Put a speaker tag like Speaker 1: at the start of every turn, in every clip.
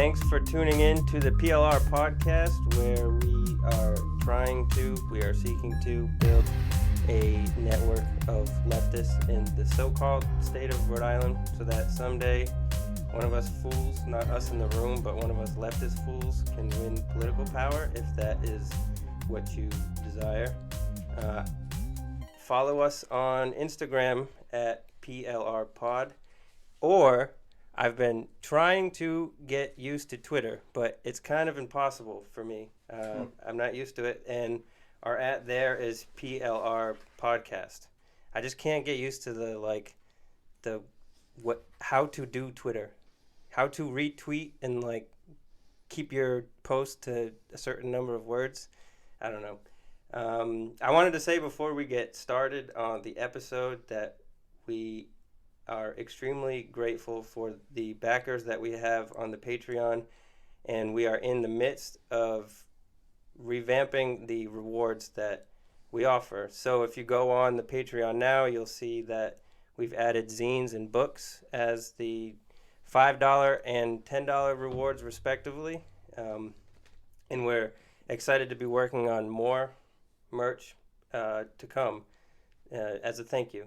Speaker 1: Thanks for tuning in to the PLR podcast, where we are seeking to build a network of leftists in the so-called state of Rhode Island, so that someday one of us fools, not us in the room, but one of us leftist fools can win political power, if that is what you desire. Follow us on Instagram at PLR Pod, or I've been trying to get used to Twitter, but it's kind of impossible for me. I'm not used to it, and our @ there is PLR Podcast. I just can't get used to how to do Twitter, how to retweet and keep your post to a certain number of words. I don't know. I wanted to say before we get started on the episode that we are extremely grateful for the backers that we have on the Patreon, and we are in the midst of revamping the rewards that we offer. So if you go on the Patreon now, you'll see that we've added zines and books as the $5 and $10 rewards respectively, and we're excited to be working on more merch to come as a thank you.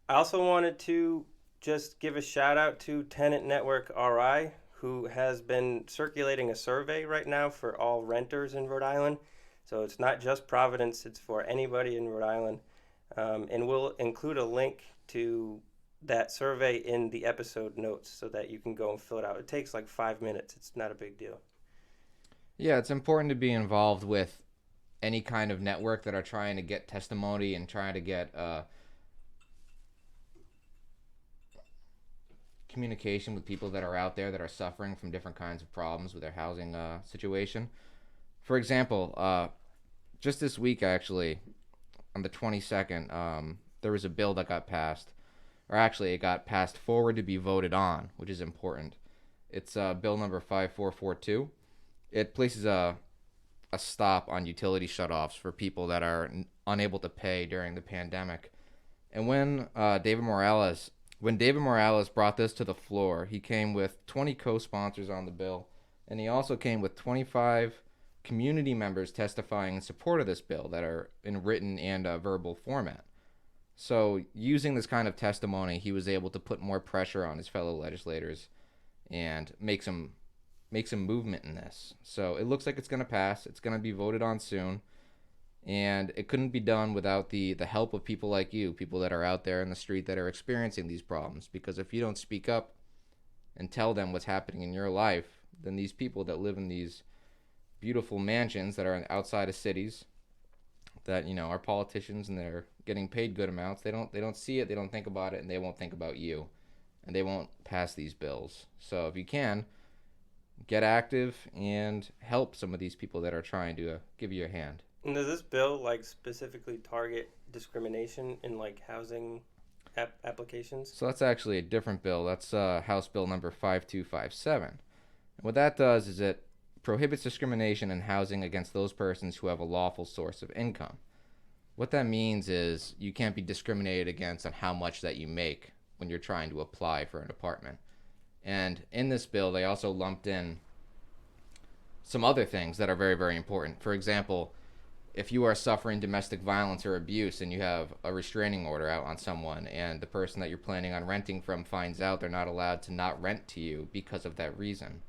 Speaker 1: I also wanted to just give a shout out to Tenant Network RI, who has been circulating a survey right now for all renters in Rhode Island. So it's not just Providence, it's for anybody in Rhode Island. And we'll include a link to that survey in the episode notes so that you can go and fill it out. It takes 5 minutes. It's not a big deal.
Speaker 2: Yeah, it's important to be involved with any kind of network that are trying to get testimony and trying to get communication with people that are out there that are suffering from different kinds of problems with their housing situation. For example, just this week, actually, on the 22nd, there was a bill that got passed, or actually it got passed forward to be voted on, which is important. It's bill number 5442. It places a stop on utility shutoffs for people that are unable to pay during the pandemic. And when David Morales brought this to the floor, he came with 20 co-sponsors on the bill, and he also came with 25 community members testifying in support of this bill that are in written and verbal format. So using this kind of testimony, he was able to put more pressure on his fellow legislators and make some movement in this. So it looks like it's going to pass. It's going to be voted on soon. And it couldn't be done without the help of people like you, people that are out there in the street that are experiencing these problems. Because if you don't speak up and tell them what's happening in your life, then these people that live in these beautiful mansions that are outside of cities, that are politicians and they're getting paid good amounts, they don't see it, they don't think about it, and they won't think about you, and they won't pass these bills. So if you can, get active and help some of these people that are trying to give you a hand.
Speaker 1: And does this bill specifically target discrimination in housing applications?
Speaker 2: So that's actually a different bill. That's House Bill number 5257. And what that does is it prohibits discrimination in housing against those persons who have a lawful source of income. What that means is you can't be discriminated against on how much that you make when you're trying to apply for an apartment. And in this bill, they also lumped in some other things that are very, very important. For example, if you are suffering domestic violence or abuse and you have a restraining order out on someone and the person that you're planning on renting from finds out, they're not allowed to not rent to you because of that reason.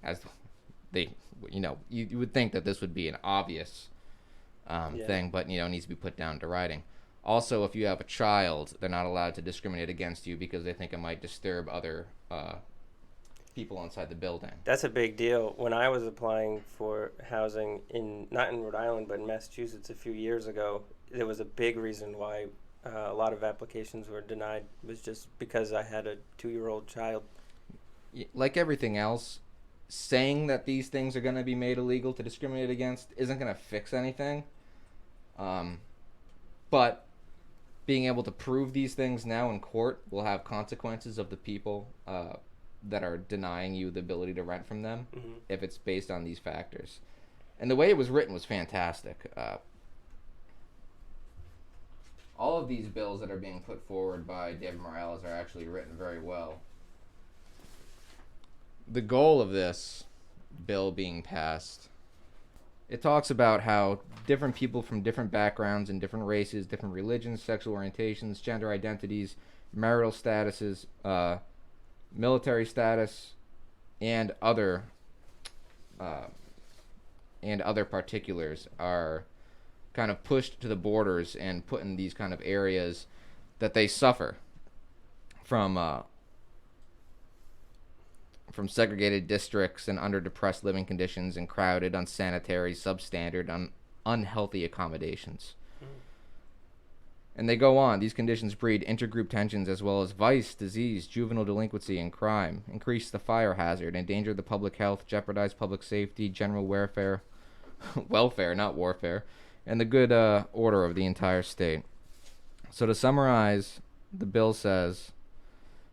Speaker 2: As they, you would think that this would be an obvious thing, but, it needs to be put down to writing. Also, if you have a child, they're not allowed to discriminate against you because they think it might disturb other people inside the building.
Speaker 1: That's a big deal. When I was applying for housing not in Rhode Island, but in Massachusetts a few years ago, there was a big reason why a lot of applications were denied. It was just because I had a 2-year-old child.
Speaker 2: Like everything else, saying that these things are going to be made illegal to discriminate against isn't going to fix anything. But being able to prove these things now in court will have consequences of the people that are denying you the ability to rent from them, if it's based on these factors. And the way it was written was fantastic. All of these bills that are being put forward by David Morales are actually written very well. the goal of this bill being passed, it talks about how different people from different backgrounds and different races, different religions, sexual orientations, gender identities, marital statuses, military status, and other particulars are kind of pushed to the borders and put in these kind of areas that they suffer from segregated districts and under depressed living conditions and crowded, unsanitary, substandard, unhealthy accommodations. And they go on. These conditions breed intergroup tensions as well as vice, disease, juvenile delinquency, and crime, increase the fire hazard, endanger the public health, jeopardize public safety, general welfare, not warfare, and the good order of the entire state. So to summarize, the bill says,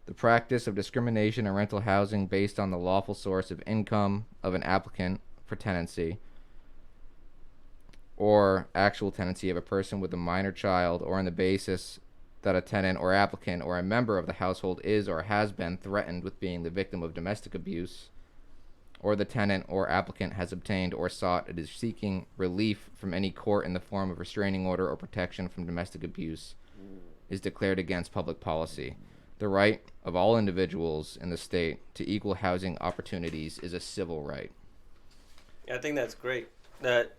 Speaker 2: the practice of discrimination in rental housing based on the lawful source of income of an applicant for tenancy or actual tenancy of a person with a minor child, or on the basis that a tenant or applicant or a member of the household is or has been threatened with being the victim of domestic abuse, or the tenant or applicant has obtained or sought and is seeking relief from any court in the form of restraining order or protection from domestic abuse, is declared against public policy. The right of all individuals in the state to equal housing opportunities is a civil right.
Speaker 1: Yeah, I think that's great. That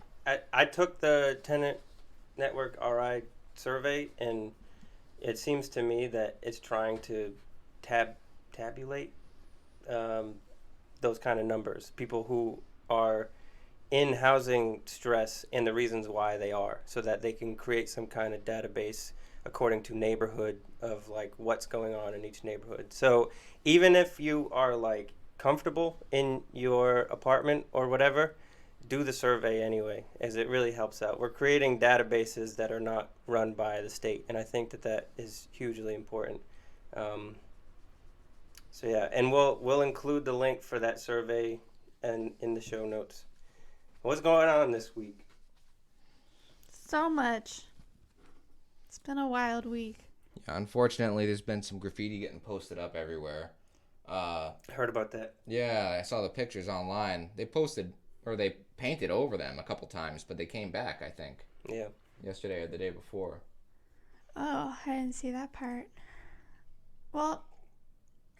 Speaker 1: I took the Tenant Network RI survey, and it seems to me that it's trying to tabulate those kind of numbers. People who are in housing stress and the reasons why they are, so that they can create some kind of database according to neighborhood of like what's going on in each neighborhood. So even if you are like comfortable in your apartment or whatever, do the survey anyway, as it really helps out. We're creating databases that are not run by the state, and I think that is hugely important. So yeah, and we'll include the link for that survey and in the show notes. What's going on this week?
Speaker 3: So much. It's been a wild week.
Speaker 2: Yeah, unfortunately, there's been some graffiti getting posted up everywhere.
Speaker 1: I heard about that.
Speaker 2: Yeah, I saw the pictures online. They painted over them a couple times, but they came back, I think.
Speaker 1: Yeah.
Speaker 2: Yesterday or the day before.
Speaker 3: Oh, I didn't see that part. Well,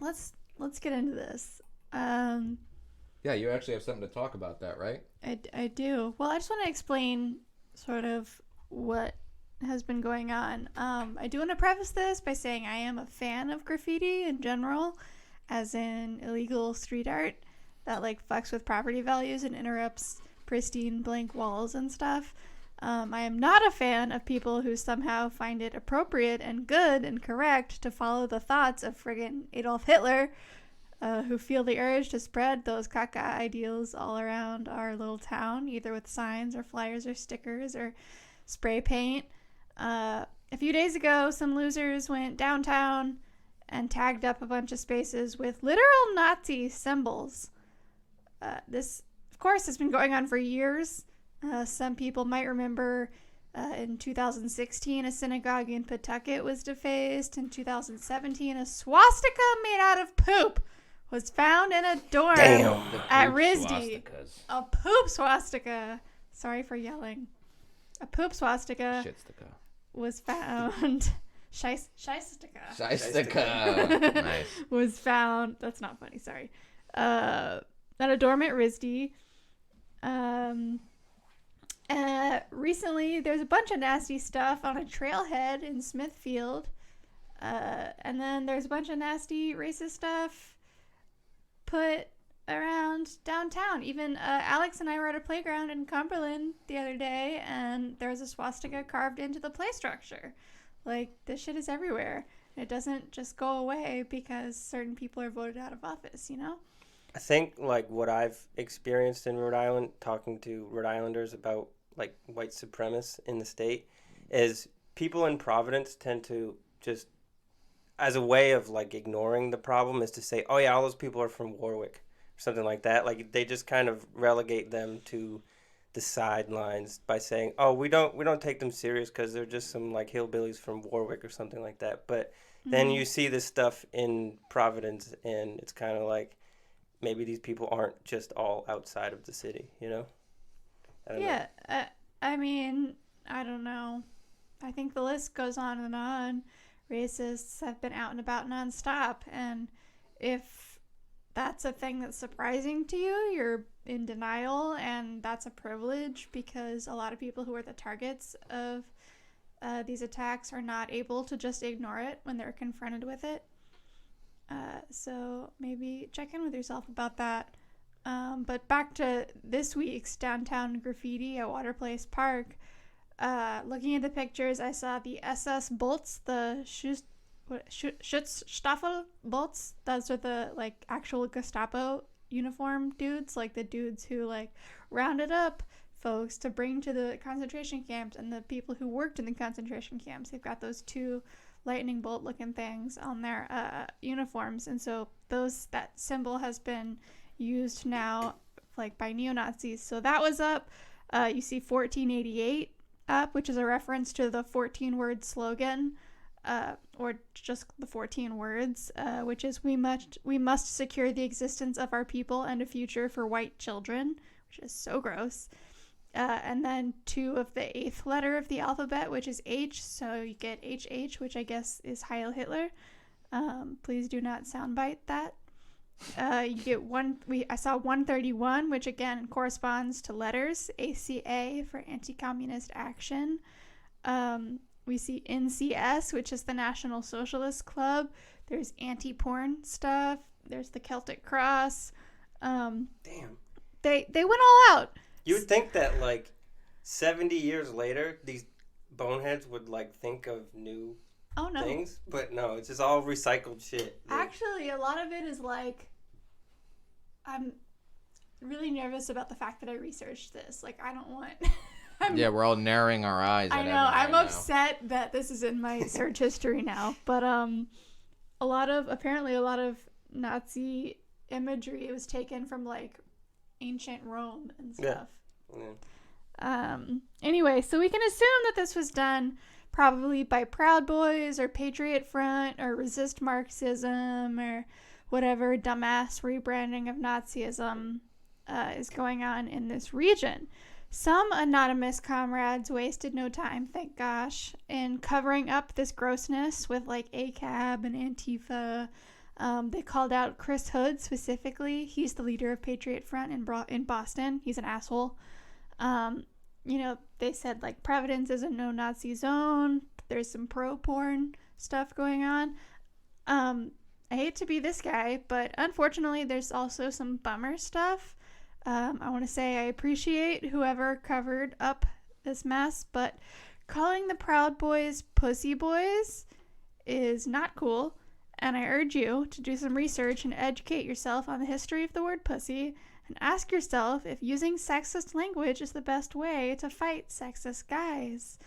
Speaker 3: let's get into this.
Speaker 2: Yeah, you actually have something to talk about that, right?
Speaker 3: I do. Well, I just want to explain sort of what has been going on. I do want to preface this by saying I am a fan of graffiti in general, as in illegal street art that like fucks with property values and interrupts pristine blank walls and stuff. I am not a fan of people who somehow find it appropriate and good and correct to follow the thoughts of friggin' Adolf Hitler, who feel the urge to spread those caca ideals all around our little town, either with signs or flyers or stickers or spray paint. A few days ago, some losers went downtown and tagged up a bunch of spaces with literal Nazi symbols. This, of course, has been going on for years. Some people might remember in 2016, a synagogue in Pawtucket was defaced. In 2017, a swastika made out of poop was found in a dorm at RISD. A poop swastika. Sorry for yelling. A poop swastika was found. Shystika.
Speaker 2: Nice.
Speaker 3: Was found. That's not funny. Sorry. At a dorm at RISD. Recently, there's a bunch of nasty stuff on a trailhead in Smithfield. And then there's a bunch of nasty racist stuff put around downtown. Even Alex and I were at a playground in Cumberland the other day, and there was a swastika carved into the play structure. Like, this shit is everywhere. It doesn't just go away because certain people are voted out of office, you know?
Speaker 1: I think, like, what I've experienced in Rhode Island, talking to Rhode Islanders about, like, white supremacists in the state, is people in Providence tend to just, as a way of, like, ignoring the problem, is to say, oh, yeah, all those people are from Warwick, or something like that. Like, they just kind of relegate them to the sidelines by saying, oh, we don't take them serious because they're just some, like, hillbillies from Warwick or something like that. But then you see this stuff in Providence, and it's kind of like, maybe these people aren't just all outside of the city, you know? I don't know.
Speaker 3: I mean, I don't know. I think the list goes on and on. Racists have been out and about nonstop, and if that's a thing that's surprising to you, you're in denial, and that's a privilege because a lot of people who are the targets of these attacks are not able to just ignore it when they're confronted with it. So maybe check in with yourself about that. But back to this week's downtown graffiti at Water Place Park. Looking at the pictures, I saw the SS bolts, the Schutzstaffel bolts. Those are the like actual Gestapo uniform dudes, like the dudes who like rounded up folks to bring to the concentration camps, and the people who worked in the concentration camps. They've got those two lightning bolt looking things on their uniforms, and so that symbol has been used now like by neo-Nazis. So that was up. You see 1488 up, which is a reference to the 14-word slogan, or just the 14 words, which is we must secure the existence of our people and a future for white children, which is so gross. And then 2 of the 8th letter of the alphabet, which is H, so you get HH, which I guess is Heil Hitler. Please do not soundbite that. You get I saw 131, which again corresponds to letters, ACA for Anti-Communist Action. We see NCS, which is the National Socialist Club. There's anti-porn stuff. There's the Celtic Cross.
Speaker 1: Damn.
Speaker 3: They went all out.
Speaker 1: You would think that like 70 years later, these boneheads would like think of new things, but no, it's just all recycled shit.
Speaker 3: Actually, a lot of it is like, I'm really nervous about the fact that I researched this. Like, I don't want.
Speaker 2: Yeah, we're all narrowing our eyes.
Speaker 3: I know. I'm upset that this is in my search history now, but apparently a lot of Nazi imagery was taken from like ancient Rome and stuff. Yeah. Anyway, so we can assume that this was done probably by Proud Boys or Patriot Front or Resist Marxism or whatever dumbass rebranding of Nazism is going on in this region. Some anonymous comrades wasted no time, thank gosh, in covering up this grossness with like ACAB and Antifa. They called out Chris Hood specifically. He's the leader of Patriot Front in Boston. He's an asshole. They said like Providence is a no-Nazi zone. There's some pro-porn stuff going on. I hate to be this guy, but unfortunately there's also some bummer stuff. I want to say I appreciate whoever covered up this mess, but calling the Proud Boys pussy boys is not cool. And I urge you to do some research and educate yourself on the history of the word pussy and ask yourself if using sexist language is the best way to fight sexist guys.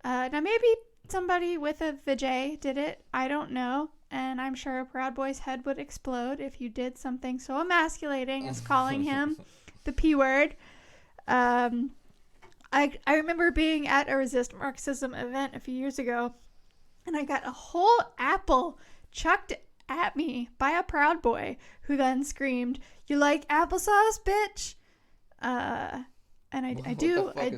Speaker 3: Now, maybe somebody with a vajay did it. I don't know. And I'm sure a Proud Boy's head would explode if you did something so emasculating as calling him the P word. I remember being at a Resist Marxism event a few years ago, and I got a whole apple chucked at me by a Proud Boy who then screamed, "You like applesauce, bitch?" And I do. I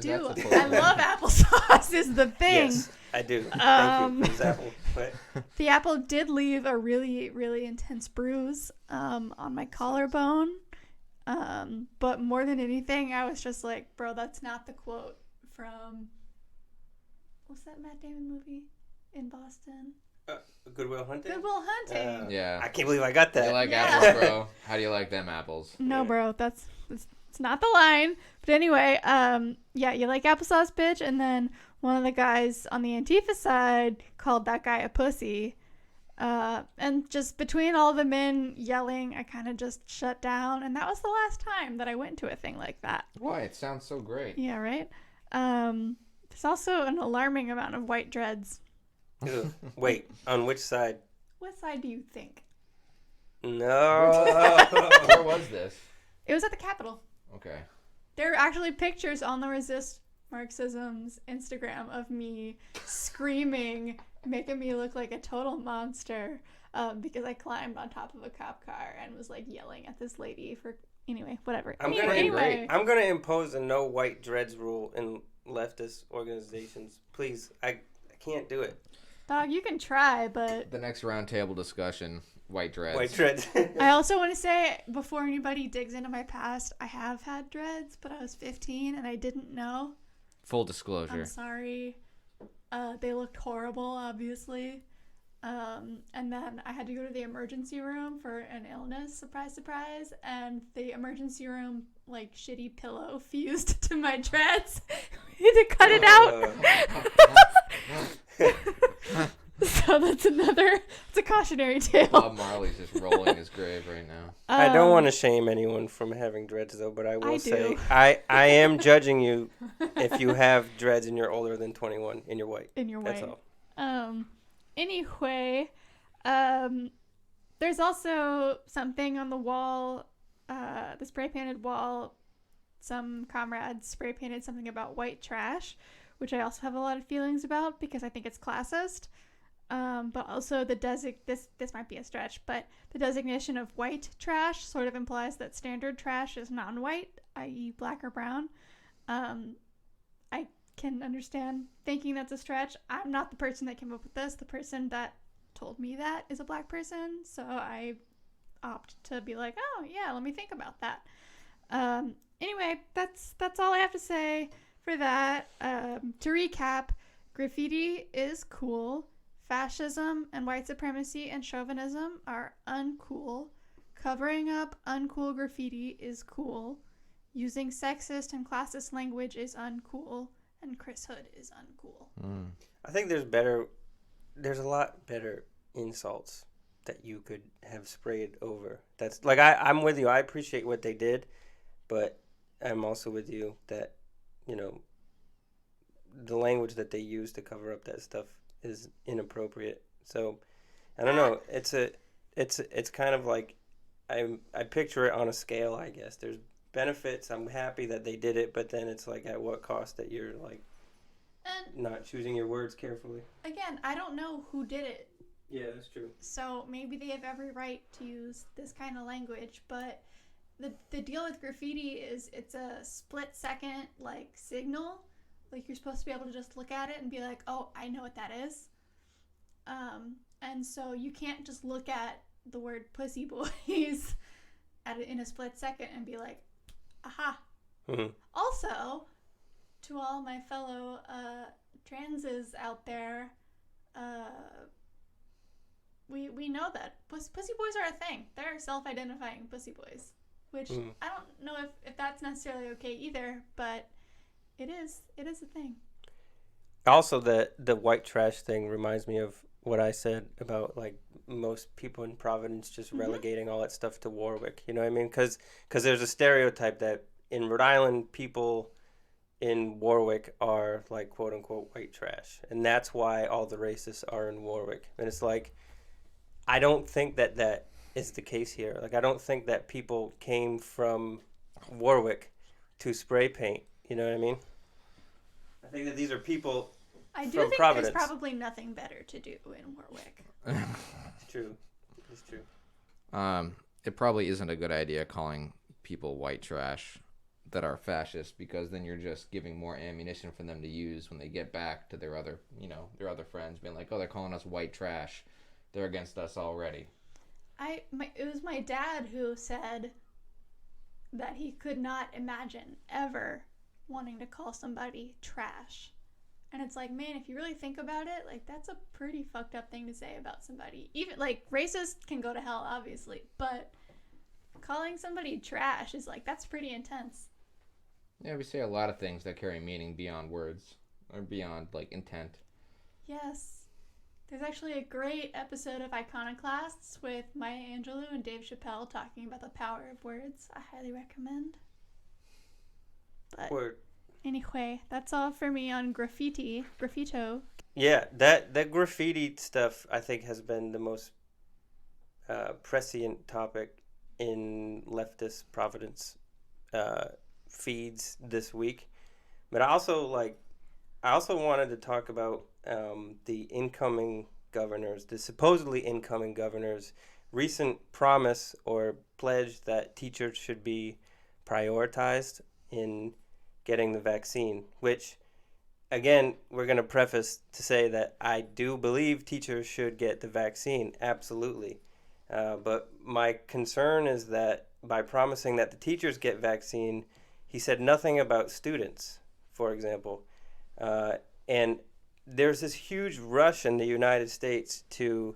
Speaker 3: love applesauce is the thing.
Speaker 1: Yes, I do. Thank you for this apple. But
Speaker 3: the apple did leave a really, really intense bruise on my collarbone. But more than anything, I was just like, bro, that's not the quote from, what's that Matt Damon movie in Boston?
Speaker 1: Good Will Hunting?
Speaker 3: Good Will Hunting.
Speaker 2: Yeah.
Speaker 1: I can't believe I got that.
Speaker 2: You like apples, bro? How do you like them apples?
Speaker 3: No, bro, it's not the line. But anyway, you like applesauce, bitch? And then one of the guys on the Antifa side called that guy a pussy. And just between all the men yelling, I kind of just shut down. And that was the last time that I went to a thing like that.
Speaker 2: Why? It sounds so great.
Speaker 3: Yeah, right? There's also an alarming amount of white dreads.
Speaker 1: Ew. Wait, on which side?
Speaker 3: What side do you think?
Speaker 1: No.
Speaker 2: Where was this?
Speaker 3: It was at the Capitol.
Speaker 2: Okay.
Speaker 3: There are actually pictures on the Resist Marxism's Instagram of me screaming, making me look like a total monster because I climbed on top of a cop car and was like yelling at this lady for anyway, whatever.
Speaker 1: I'm gonna impose a no white dreads rule in leftist organizations. Please, I can't do it.
Speaker 3: Dog, you can try, but
Speaker 2: The next roundtable discussion, white dreads.
Speaker 1: White dreads.
Speaker 3: I also want to say, before anybody digs into my past, I have had dreads, but I was 15 and I didn't know.
Speaker 2: Full disclosure.
Speaker 3: I'm sorry. They looked horrible, obviously. And then I had to go to the emergency room for an illness, surprise, surprise. And the emergency room, like, shitty pillow fused to my dreads. We had to cut it out. So it's a cautionary tale.
Speaker 2: Bob Marley's just rolling his grave right now.
Speaker 1: I don't want to shame anyone from having dreads, though, but I will say I am judging you if you have dreads and you're older than 21 and you're white. That's all.
Speaker 3: Anyway, there's also something on the wall, the spray-painted wall. Some comrades spray-painted something about white trash, which I also have a lot of feelings about because I think it's classist. But also this might be a stretch, but the designation of white trash sort of implies that standard trash is non-white, i.e. black or brown. I can understand thinking that's a stretch. I'm not the person that came up with this. The person that told me that is a black person, so I opt to be like, oh yeah, let me think about that. Anyway, that's all I have to say for that. To recap, graffiti is cool. Fascism and white supremacy and chauvinism are uncool. Covering up uncool graffiti is cool. Using sexist and classist language is uncool. And Chris Hood is uncool.
Speaker 1: I think there's a lot better insults that you could have sprayed over. That's like, I'm with you. I appreciate what they did, but I'm also with you that, the language that they use to cover up that stuff is inappropriate. So I don't know. It's kind of like I picture it on a scale, I guess. There's benefits. I'm happy that they did it, but then it's like at what cost that you're like not choosing your words carefully.
Speaker 3: Again, I don't know who did it.
Speaker 1: Yeah, that's true.
Speaker 3: So maybe they have every right to use this kind of language, but the deal with graffiti is it's a split second like signal. Like, you're supposed to be able to just look at it and be like, oh, I know what that is. And so you can't just look at the word pussy boys in a split second and be like, aha.
Speaker 1: Mm-hmm.
Speaker 3: Also, to all my fellow transes out there, we know that pussy boys are a thing. They're self-identifying pussy boys, which I don't know if that's necessarily okay either, but it is a thing.
Speaker 1: Also, the white trash thing reminds me of what I said about like most people in Providence just relegating all that stuff to Warwick. You know what I mean? Because there's a stereotype that in Rhode Island, people in Warwick are like quote unquote white trash, and that's why all the racists are in Warwick. And it's like, I don't think that is the case here. Like, I don't think that people came from Warwick to spray paint. You know what I mean? I think that these are people
Speaker 3: I do
Speaker 1: from
Speaker 3: think
Speaker 1: Providence.
Speaker 3: There's probably nothing better to do in Warwick.
Speaker 1: It's true. It's true.
Speaker 2: It probably isn't a good idea calling people white trash that are fascist, because then you're just giving more ammunition for them to use when they get back to their other friends, being like, oh, they're calling us white trash. They're against us already.
Speaker 3: It was my dad who said that he could not imagine ever wanting to call somebody trash. And it's like, man, if you really think about it, like, that's a pretty fucked up thing to say about somebody. Even, like, racists can go to hell, obviously, but calling somebody trash is, like, that's pretty intense.
Speaker 2: Yeah, we say a lot of things that carry meaning beyond words, or beyond, like, intent.
Speaker 3: Yes. There's actually a great episode of Iconoclasts with Maya Angelou and Dave Chappelle talking about the power of words. I highly recommend. But
Speaker 1: Word.
Speaker 3: anyway, that's all for me on graffito.
Speaker 1: Yeah, that graffiti stuff I think has been the most prescient topic in leftist Providence feeds this week, But I also wanted to talk about the incoming governors, the supposedly incoming governors' recent promise or pledge that teachers should be prioritized in getting the vaccine, which, again, we're going to preface to say that I do believe teachers should get the vaccine, absolutely. But my concern is that by promising that the teachers get vaccine, he said nothing about students, for example. And there's this huge rush in the United States to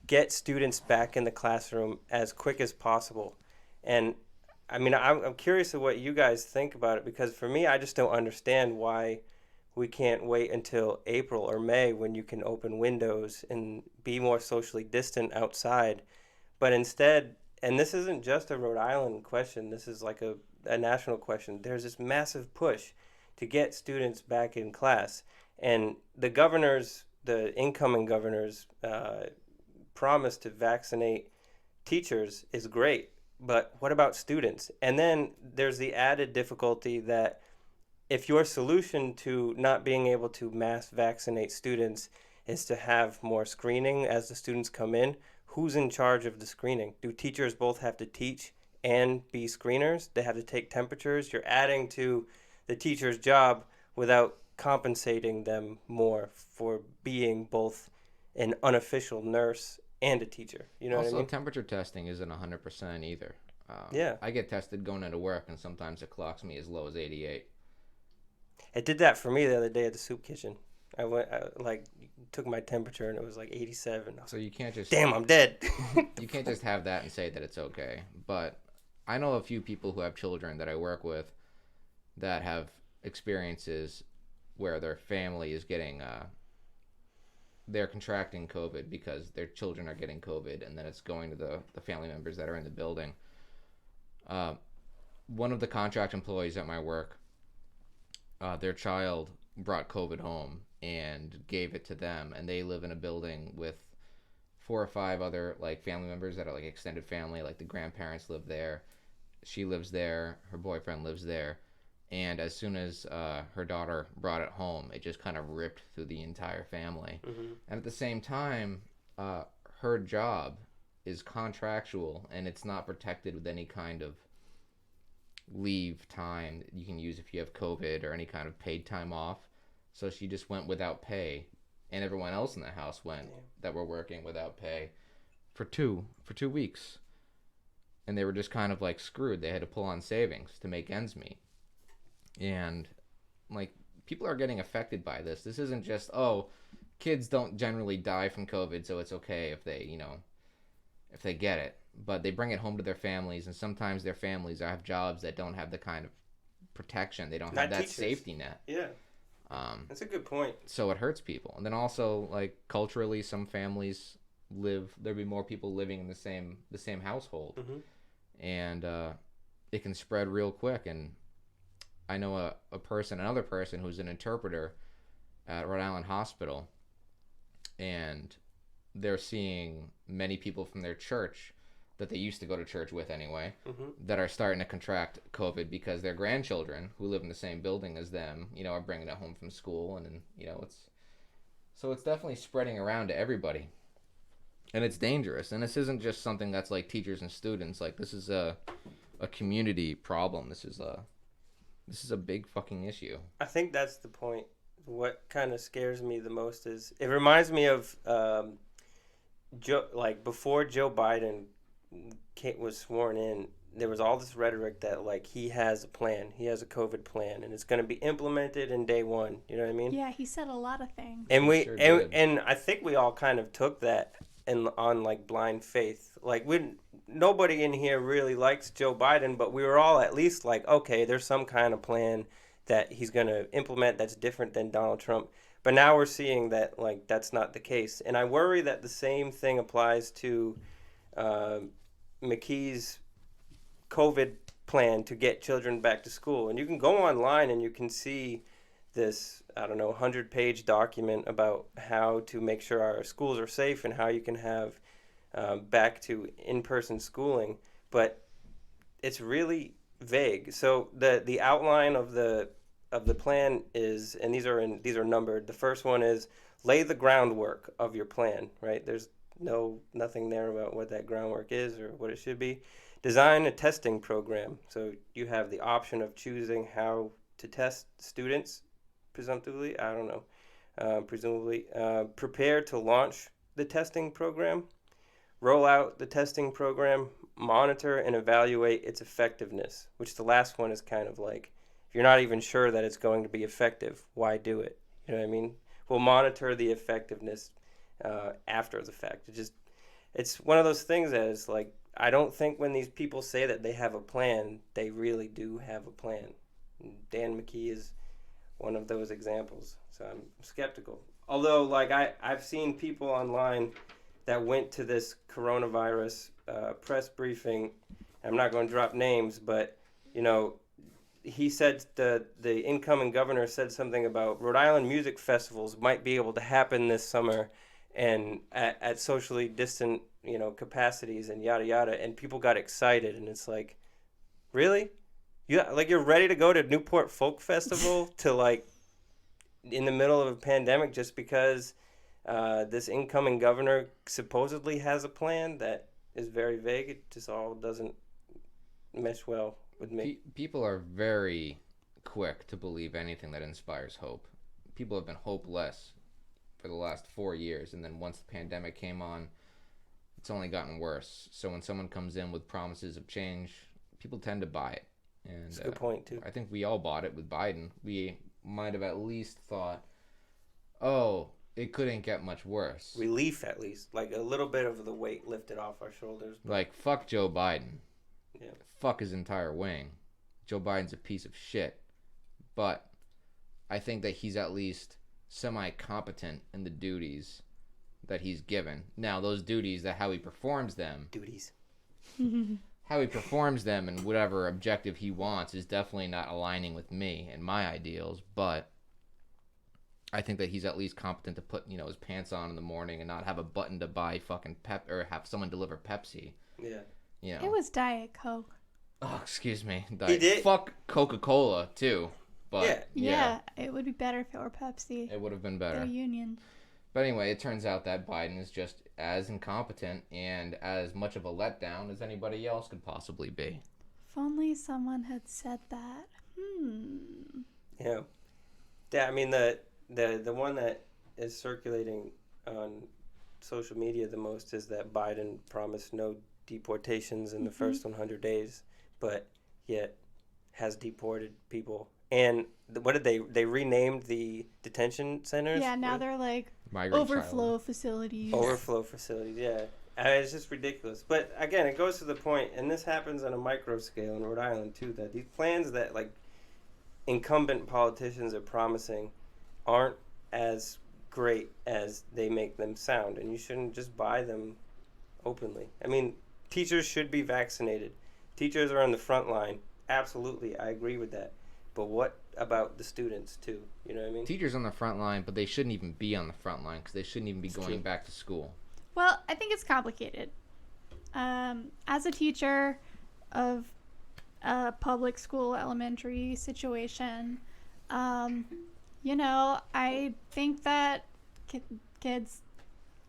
Speaker 1: get students back in the classroom as quick as possible. And I mean, I'm curious of what you guys think about it, because for me, I just don't understand why we can't wait until April or May when you can open windows and be more socially distant outside. But instead, and this isn't just a Rhode Island question, this is like a national question. There's this massive push to get students back in class. And the incoming governors, promise to vaccinate teachers is great. But what about students? And then there's the added difficulty that if your solution to not being able to mass vaccinate students is to have more screening as the students come in, who's in charge of the screening? Do teachers both have to teach and be screeners? They have to take temperatures? You're adding to the teacher's job without compensating them more for being both an unofficial nurse and a teacher. You know what I mean?
Speaker 2: Temperature testing isn't 100% either.
Speaker 1: Yeah.
Speaker 2: I get tested going into work, and sometimes it clocks me as low as 88.
Speaker 1: It did that for me the other day at the soup kitchen. I took my temperature and it was like 87.
Speaker 2: So you can't just...
Speaker 1: Damn, I'm dead.
Speaker 2: You can't just have that and say that it's okay. But I know a few people who have children that I work with that have experiences where their family is getting... they're contracting COVID because their children are getting COVID, and then it's going to the family members that are in the building. One of the contract employees at my work, their child brought COVID home and gave it to them, and they live in a building with 4 or 5 other family members that are extended family. The grandparents live there, she lives there, her boyfriend lives there. And as soon as her daughter brought it home, it just kind of ripped through the entire family.
Speaker 1: Mm-hmm.
Speaker 2: And at the same time, her job is contractual, and it's not protected with any kind of leave time that you can use if you have COVID or any kind of paid time off. So she just went without pay, and everyone else in the house went that were working without pay for two weeks. And they were just kind of screwed. They had to pull on savings to make ends meet. And people are getting affected by this. This isn't just, kids don't generally die from COVID, so it's okay if they get it. But they bring it home to their families, and sometimes their families have jobs that don't have the kind of protection. They don't have that safety net.
Speaker 1: Yeah. That's a good point.
Speaker 2: So it hurts people. And then also, culturally, some families there'll be more people living in the same household.
Speaker 1: Mm-hmm.
Speaker 2: And it can spread real quick. And I know another person who's an interpreter at Rhode Island Hospital, and they're seeing many people from their church that they used to go to church with anyway,
Speaker 1: mm-hmm.
Speaker 2: that are starting to contract COVID because their grandchildren who live in the same building as them, are bringing it home from school, and it's definitely spreading around to everybody, and it's dangerous. And this isn't just something that's teachers and students. This is a community problem. This is a big fucking issue.
Speaker 1: I think that's the point. What kind of scares me the most is it reminds me of before Joe Biden was sworn in, there was all this rhetoric that he has a plan, he has a COVID plan, and it's going to be implemented in day one. You know what I mean?
Speaker 3: Yeah, he said a lot of things.
Speaker 1: And and I think we all kind of took that on blind faith. Nobody in here really likes Joe Biden, but we were all at least okay, there's some kind of plan that he's going to implement that's different than Donald Trump. But now we're seeing that that's not the case. And I worry that the same thing applies to McKee's COVID plan to get children back to school. And you can go online and you can see this, 100-page document about how to make sure our schools are safe and how you can have back to in-person schooling. But it's really vague. So the outline of the of the plan is, and these are numbered. The first one is lay the groundwork of your plan, right? There's nothing there about what that groundwork is or what it should be. Design a testing program. So you have the option of choosing how to test students, presumptively. I don't know. Presumably. Prepare to launch the testing program. Roll out the testing program. Monitor and evaluate its effectiveness, which the last one is kind of like, if you're not even sure that it's going to be effective, why do it? You know what I mean? We'll monitor the effectiveness after the fact. It's one of those things that is like, I don't think when these people say that they have a plan, they really do have a plan. And Dan McKee is one of those examples. So I'm skeptical. Although, like, I've seen people online that went to this coronavirus press briefing. I'm not going to drop names, but, you know, he said the incoming governor said something about Rhode Island music festivals might be able to happen this summer and at socially distant, you know, capacities and yada yada, and people got excited, and it's like, really? You're ready to go to Newport Folk Festival to, like, in the middle of a pandemic just because this incoming governor supposedly has a plan that is very vague? It just all doesn't mesh well with me.
Speaker 2: People are very quick to believe anything that inspires hope. People have been hopeless for the last 4 years, and then once the pandemic came on, it's only gotten worse. So when someone comes in with promises of change, people tend to buy it. And
Speaker 1: that's a good point, too.
Speaker 2: I think we all bought it with Biden. We might have at least thought, oh, it couldn't get much worse.
Speaker 1: Relief, at least. Like, a little bit of the weight lifted off our shoulders.
Speaker 2: Like, fuck Joe Biden.
Speaker 1: Yeah.
Speaker 2: Fuck his entire wing. Joe Biden's a piece of shit. But I think that he's at least semi-competent in the duties that he's given. Now, those duties, how he performs them...
Speaker 1: Duties.
Speaker 2: How he performs them and whatever objective he wants is definitely not aligning with me and my ideals, but I think that he's at least competent to put, you know, his pants on in the morning and not have a button to buy fucking or have someone deliver Pepsi.
Speaker 1: Yeah.
Speaker 3: You know. It was Diet Coke.
Speaker 2: Oh, excuse me.
Speaker 1: He did?
Speaker 2: Fuck Coca-Cola, too. But
Speaker 3: yeah, it would be better if it were Pepsi.
Speaker 2: It would have been better.
Speaker 3: They're union.
Speaker 2: But anyway, it turns out that Biden is just as incompetent and as much of a letdown as anybody else could possibly be.
Speaker 3: If only someone had said that.
Speaker 1: Yeah. Yeah, I mean, the one that is circulating on social media the most is that Biden promised no deportations in the first 100 days, but yet has deported people. And what did they renamed the detention centers?
Speaker 3: Yeah, now they're like overflow facilities.
Speaker 1: Overflow facilities, yeah. It's just ridiculous. But again, it goes to the point, and this happens on a micro scale in Rhode Island too, that these plans that like incumbent politicians are promising aren't as great as they make them sound, and you shouldn't just buy them openly. I mean, teachers should be vaccinated. Teachers are on the front line. Absolutely, I agree with that. But what about the students, too? You know what I mean?
Speaker 2: Teachers on the front line, but they shouldn't even be on the front line because they shouldn't even be going back to school.
Speaker 3: Well, I think it's complicated. As a teacher of a public school elementary situation, you know, I think that kids,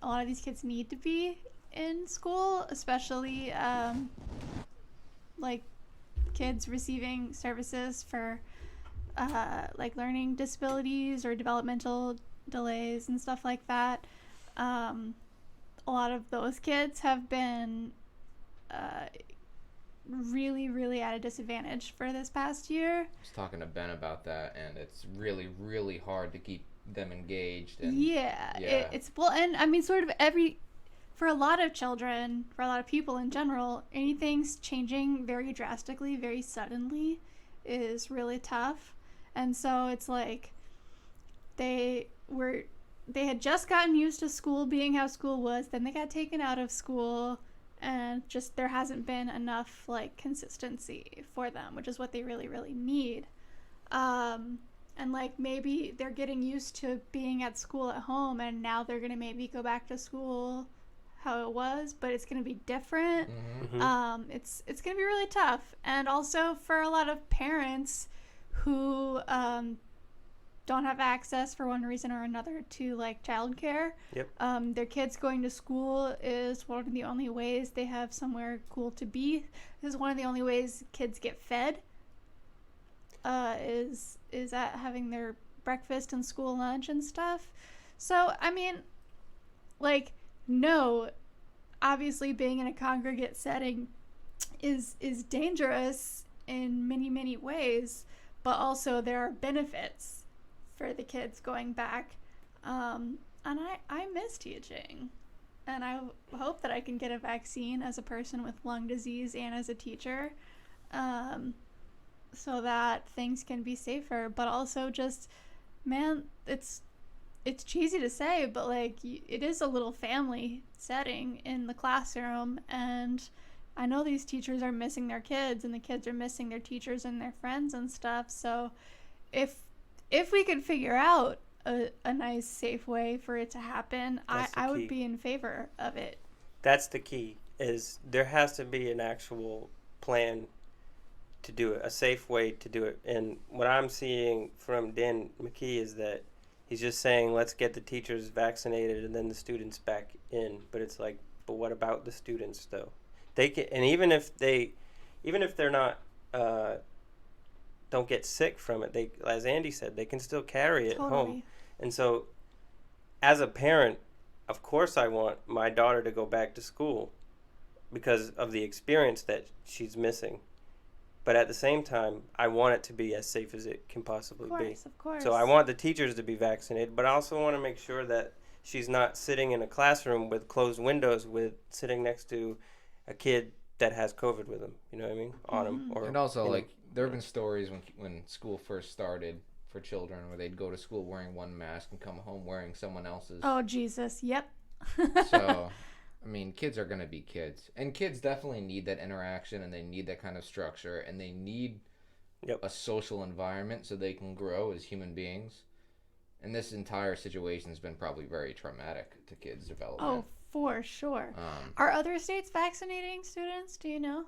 Speaker 3: a lot of these kids need to be in school, especially like kids receiving services for like learning disabilities or developmental delays and stuff like that. A lot of those kids have been really, really at a disadvantage for this past year.
Speaker 2: I was talking to Ben about that, and it's really, really hard to keep them engaged. And
Speaker 3: it's well, and I mean, sort of for a lot of children, for a lot of people in general, anything's changing very drastically, very suddenly is really tough. And so it's like they had just gotten used to school being how school was, then they got taken out of school, and just there hasn't been enough like consistency for them, which is what they really, really need. And like maybe they're getting used to being at school at home, and now they're gonna maybe go back to school how it was, but it's gonna be different. It's gonna be really tough. And also for a lot of parents who don't have access for one reason or another to like childcare.
Speaker 1: Yep.
Speaker 3: Their kids going to school is one of the only ways they have somewhere cool to be. This is one of the only ways kids get fed. Is at having their breakfast and school lunch and stuff. So I mean, like, no, obviously being in a congregate setting is dangerous in many ways, but also there are benefits for the kids going back. And I miss teaching, and I hope that I can get a vaccine as a person with lung disease and as a teacher, so that things can be safer. But also just, man, it's cheesy to say, but like, it is a little family setting in the classroom, and I know these teachers are missing their kids, and the kids are missing their teachers and their friends and stuff. So if we could figure out a nice, safe way for it to happen, I would be in favor of it.
Speaker 1: That's the key, is there has to be an actual plan to do it, a safe way to do it. And what I'm seeing from Dan McKee is that he's just saying, let's get the teachers vaccinated and then the students back in. But it's like, but what about the students though? They can, and even if they're not, don't get sick from it, they, as Andy said, they can still carry it home. And so, as a parent, of course I want my daughter to go back to school because of the experience that she's missing. But at the same time, I want it to be as safe as it can possibly be.
Speaker 3: Of course.
Speaker 1: So I want the teachers to be vaccinated, but I also want to make sure that she's not sitting in a classroom with closed windows sitting next to a kid that has COVID with them. You know what I mean? On them.
Speaker 2: And also, like, there have been stories when school first started for children where they'd go to school wearing one mask and come home wearing someone else's.
Speaker 3: Oh, Jesus. Yep.
Speaker 2: So, I mean, kids are going to be kids. And kids definitely need that interaction, and they need that kind of structure, and they need a social environment so they can grow as human beings. And this entire situation has been probably very traumatic to kids' development.
Speaker 3: Oh, for sure. Are other states vaccinating students? Do you know?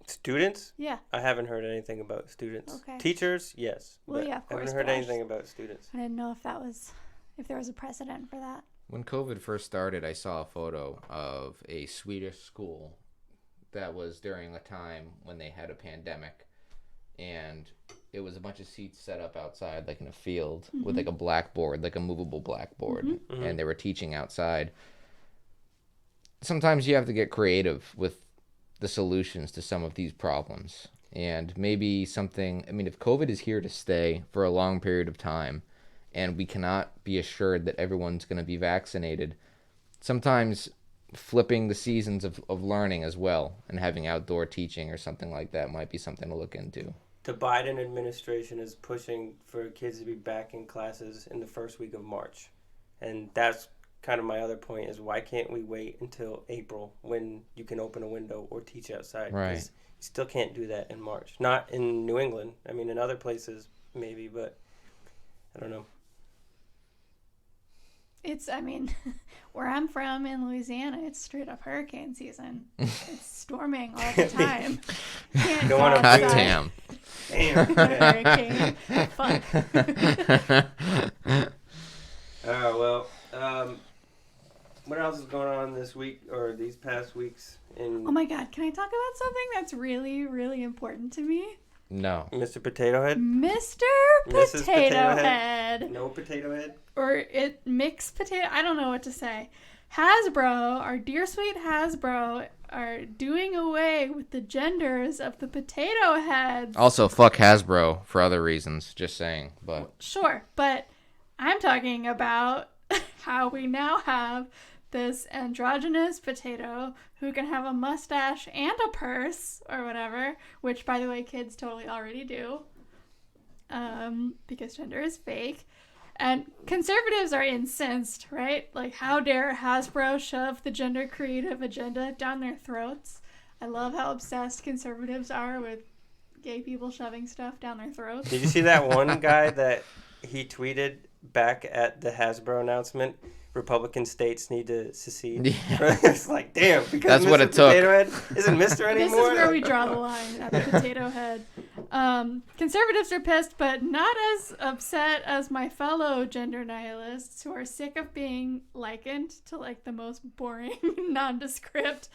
Speaker 1: Students?
Speaker 3: Yeah.
Speaker 1: I haven't heard anything about students.
Speaker 3: Okay.
Speaker 1: Teachers? Yes.
Speaker 3: Well, yeah, of course.
Speaker 1: I haven't heard anything about students.
Speaker 3: I didn't know if there was a precedent for that.
Speaker 2: When COVID first started, I saw a photo of a Swedish school that was during a time when they had a pandemic, and it was a bunch of seats set up outside, like in a field, with like a blackboard, like a movable blackboard, and they were teaching outside. Sometimes you have to get creative with the solutions to some of these problems, and maybe something, I mean, if COVID is here to stay for a long period of time, and we cannot be assured that everyone's going to be vaccinated, sometimes flipping the seasons of learning as well and having outdoor teaching or something like that might be something to look into.
Speaker 1: The Biden administration is pushing for kids to be back in classes in the first week of March. And that's kind of my other point, is why can't we wait until April when you can open a window or teach outside?
Speaker 2: Right.
Speaker 1: You still can't do that in March. Not in New England. I mean, in other places maybe, but I don't know.
Speaker 3: It's, I mean, where I'm from in Louisiana, it's straight up hurricane season. It's storming all the time. Can't go outside.
Speaker 2: Damn.
Speaker 3: Hurricane. Fuck.
Speaker 1: Well, what else is going on this week or these past weeks?
Speaker 3: Oh my God, can I talk about something that's really, really important to me?
Speaker 2: No.
Speaker 1: Mr. Potato Head?
Speaker 3: Mr.
Speaker 1: Mrs.
Speaker 3: Potato Head.
Speaker 1: No Potato Head?
Speaker 3: Or mixed potato. I don't know what to say. Hasbro, our dear sweet Hasbro, are doing away with the genders of the potato heads.
Speaker 2: Also, fuck Hasbro for other reasons, just saying. But
Speaker 3: sure, but I'm talking about how we now have this androgynous potato who can have a mustache and a purse or whatever, which, by the way, kids totally already do, because gender is fake. And conservatives are incensed, right? Like, how dare Hasbro shove the gender creative agenda down their throats? I love how obsessed conservatives are with gay people shoving stuff down their throats.
Speaker 1: Did you see that one guy that he tweeted back at the Hasbro announcement Republican states need to secede.
Speaker 2: Yeah.
Speaker 1: It's like, damn, because
Speaker 2: That's
Speaker 1: Mr.
Speaker 2: what it took.
Speaker 1: Potato Head isn't Mr. anymore.
Speaker 3: This is where we draw the line at the Potato Head. Conservatives are pissed, but not as upset as my fellow gender nihilists who are sick of being likened to like the most boring, nondescript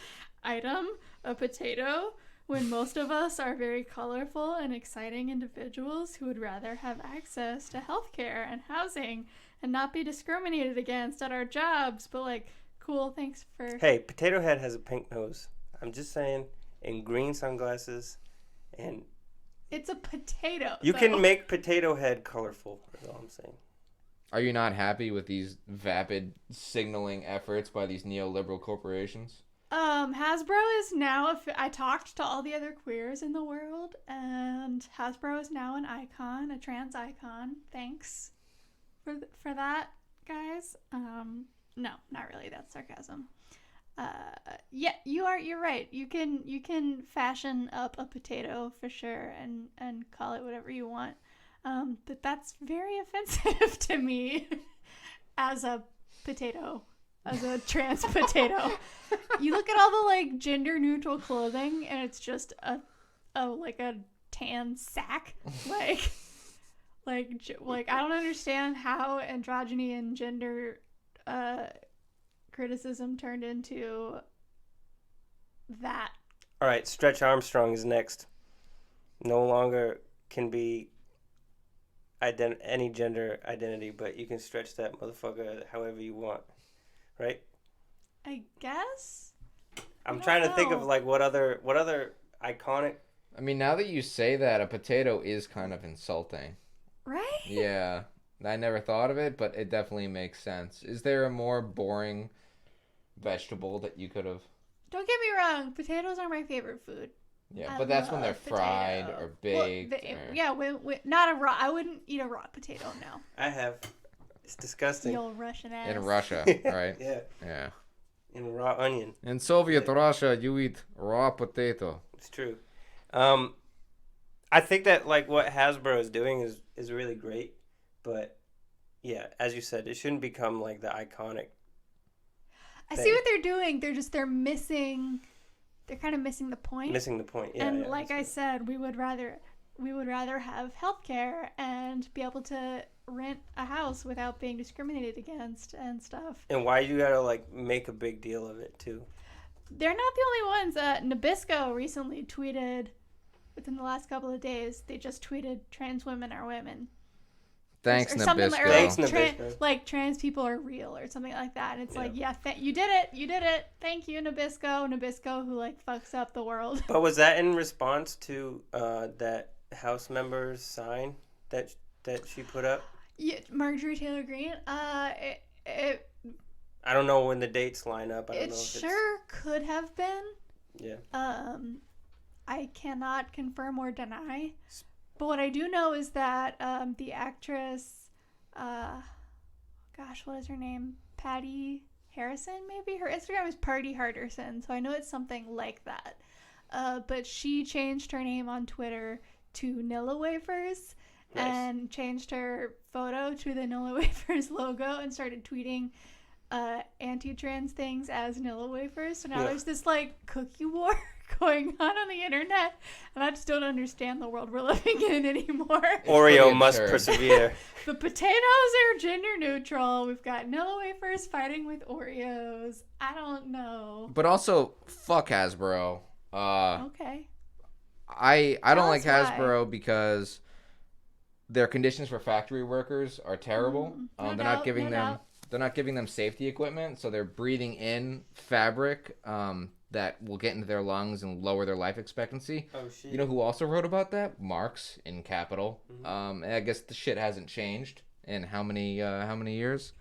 Speaker 3: item, a potato, when most of us are very colorful and exciting individuals who would rather have access to healthcare and housing and not be discriminated against at our jobs. But like, cool, thanks for...
Speaker 1: Hey, Potato Head has a pink nose. I'm just saying, and green sunglasses, and...
Speaker 3: It's a potato.
Speaker 1: You can make Potato Head colorful, is all I'm saying.
Speaker 2: Are you not happy with these vapid signaling efforts by these neoliberal corporations?
Speaker 3: Hasbro is now... I talked to all the other queers in the world, and Hasbro is now an icon, a trans icon. Thanks for that, guys. No, not really. That's sarcasm. Yeah, you're right. You can fashion up a potato for sure and call it whatever you want. But that's very offensive to me as a potato, as a trans potato. You look at all the like gender neutral clothing and it's just a tan sack. Like I don't understand how androgyny and gender criticism turned into that.
Speaker 1: All right, Stretch Armstrong is next. No longer can be any gender identity, but you can stretch that motherfucker however you want, right?
Speaker 3: I guess.
Speaker 1: I'm trying to think of like what other iconic.
Speaker 2: I mean, now that you say that, a potato is kind of insulting.
Speaker 3: Right?
Speaker 2: Yeah, I never thought of it, but it definitely makes sense. Is there a more boring vegetable that you could have?
Speaker 3: Don't get me wrong, potatoes are my favorite food.
Speaker 2: Yeah, but that's when they're fried or baked.
Speaker 3: Yeah, not a raw. I wouldn't eat a raw potato. No.
Speaker 1: I have. It's disgusting.
Speaker 3: You old Russian ass.
Speaker 2: In Russia, right?
Speaker 1: Yeah.
Speaker 2: Yeah.
Speaker 1: In raw onion.
Speaker 2: In Soviet Russia, you eat raw potato.
Speaker 1: It's true. I think that like what Hasbro is doing is really great, but yeah, as you said, it shouldn't become like the iconic.
Speaker 3: I see what they're doing. They're missing. They're kind of missing the point.
Speaker 1: Missing the point, yeah.
Speaker 3: And
Speaker 1: yeah,
Speaker 3: like I said, we would rather have healthcare and be able to rent a house without being discriminated against and stuff.
Speaker 1: And why you gotta like make a big deal of it too?
Speaker 3: They're not the only ones. Nabisco recently tweeted, within the last couple of days, they just tweeted trans women are women.
Speaker 2: Thanks, Nabisco.
Speaker 1: Thanks, Nabisco.
Speaker 3: Like trans people are real or something like that. And it's like, yeah, you did it. Thank you, Nabisco. Nabisco who like fucks up the world.
Speaker 1: But was that in response to that House member's sign that she put up?
Speaker 3: Yeah, Marjorie Taylor Greene. I
Speaker 1: don't know when the dates line up. I don't
Speaker 3: it
Speaker 1: know if
Speaker 3: sure could have been.
Speaker 1: Yeah.
Speaker 3: I cannot confirm or deny. But what I do know is that the actress, what is her name? Patty Harrison, maybe? Her Instagram is Party Harderson, so I know it's something like that. But she changed her name on Twitter to Nilla Wafers. Nice. And changed her photo to the Nilla Wafers logo and started tweeting anti-trans things as Nilla Wafers. So now there's this like cookie war going on the internet, and I just don't understand the world we're living in anymore.
Speaker 1: Oreo must persevere.
Speaker 3: The potatoes are gender neutral. We've got Nilla Wafers fighting with Oreos. I don't know.
Speaker 2: But also, fuck Hasbro.
Speaker 3: Okay.
Speaker 2: I don't like
Speaker 3: Hasbro
Speaker 2: because their conditions for factory workers are terrible. They're not giving them safety equipment, so they're breathing in fabric that will get into their lungs and lower their life expectancy.
Speaker 1: Oh shit!
Speaker 2: You know who also wrote about that? Marx in Capital. And I guess the shit hasn't changed in how many years?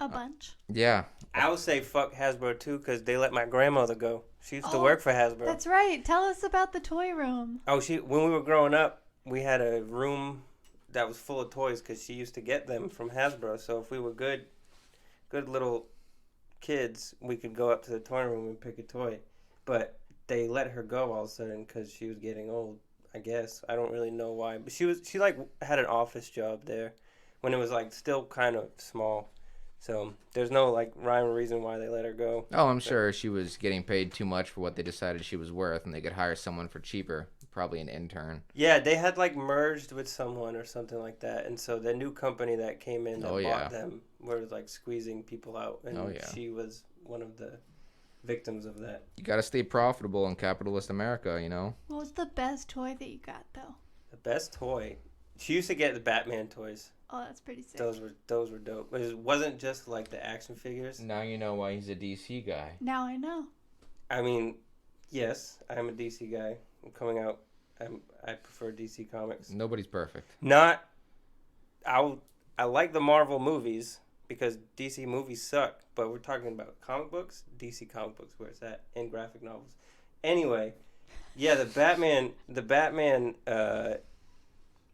Speaker 3: A bunch.
Speaker 2: Yeah.
Speaker 1: I would say fuck Hasbro too, because they let my grandmother go. She used to work for Hasbro.
Speaker 3: That's right. Tell us about the toy room.
Speaker 1: Oh, when we were growing up, we had a room that was full of toys because she used to get them from Hasbro. So if we were good little kids, we could go up to the toy room and pick a toy. But they let her go all of a sudden because she was getting old, I guess. I don't really know why. But she like had an office job there when it was like still kind of small. So there's no like rhyme or reason why they let her go.
Speaker 2: Oh, I'm sure she was getting paid too much for what they decided she was worth, and they could hire someone for cheaper, probably an intern.
Speaker 1: Yeah, they had like merged with someone or something like that, and so the new company that came in that bought them were like squeezing people out, and she was one of the victims of that.
Speaker 2: You got to stay profitable in capitalist America, you know.
Speaker 3: What was the best toy that you got though?
Speaker 1: The best toy. She used to get the Batman toys.
Speaker 3: Oh, that's pretty sick.
Speaker 1: Those were dope. But it wasn't just like the action figures.
Speaker 2: Now you know why he's a DC guy.
Speaker 3: Now I know.
Speaker 1: I mean, yes, I'm a DC guy. I'm coming out. I prefer DC comics.
Speaker 2: Nobody's perfect.
Speaker 1: I like the Marvel movies because DC movies suck. But we're talking about comic books. DC comic books, where it's at, in graphic novels. Anyway, yeah, the Batman.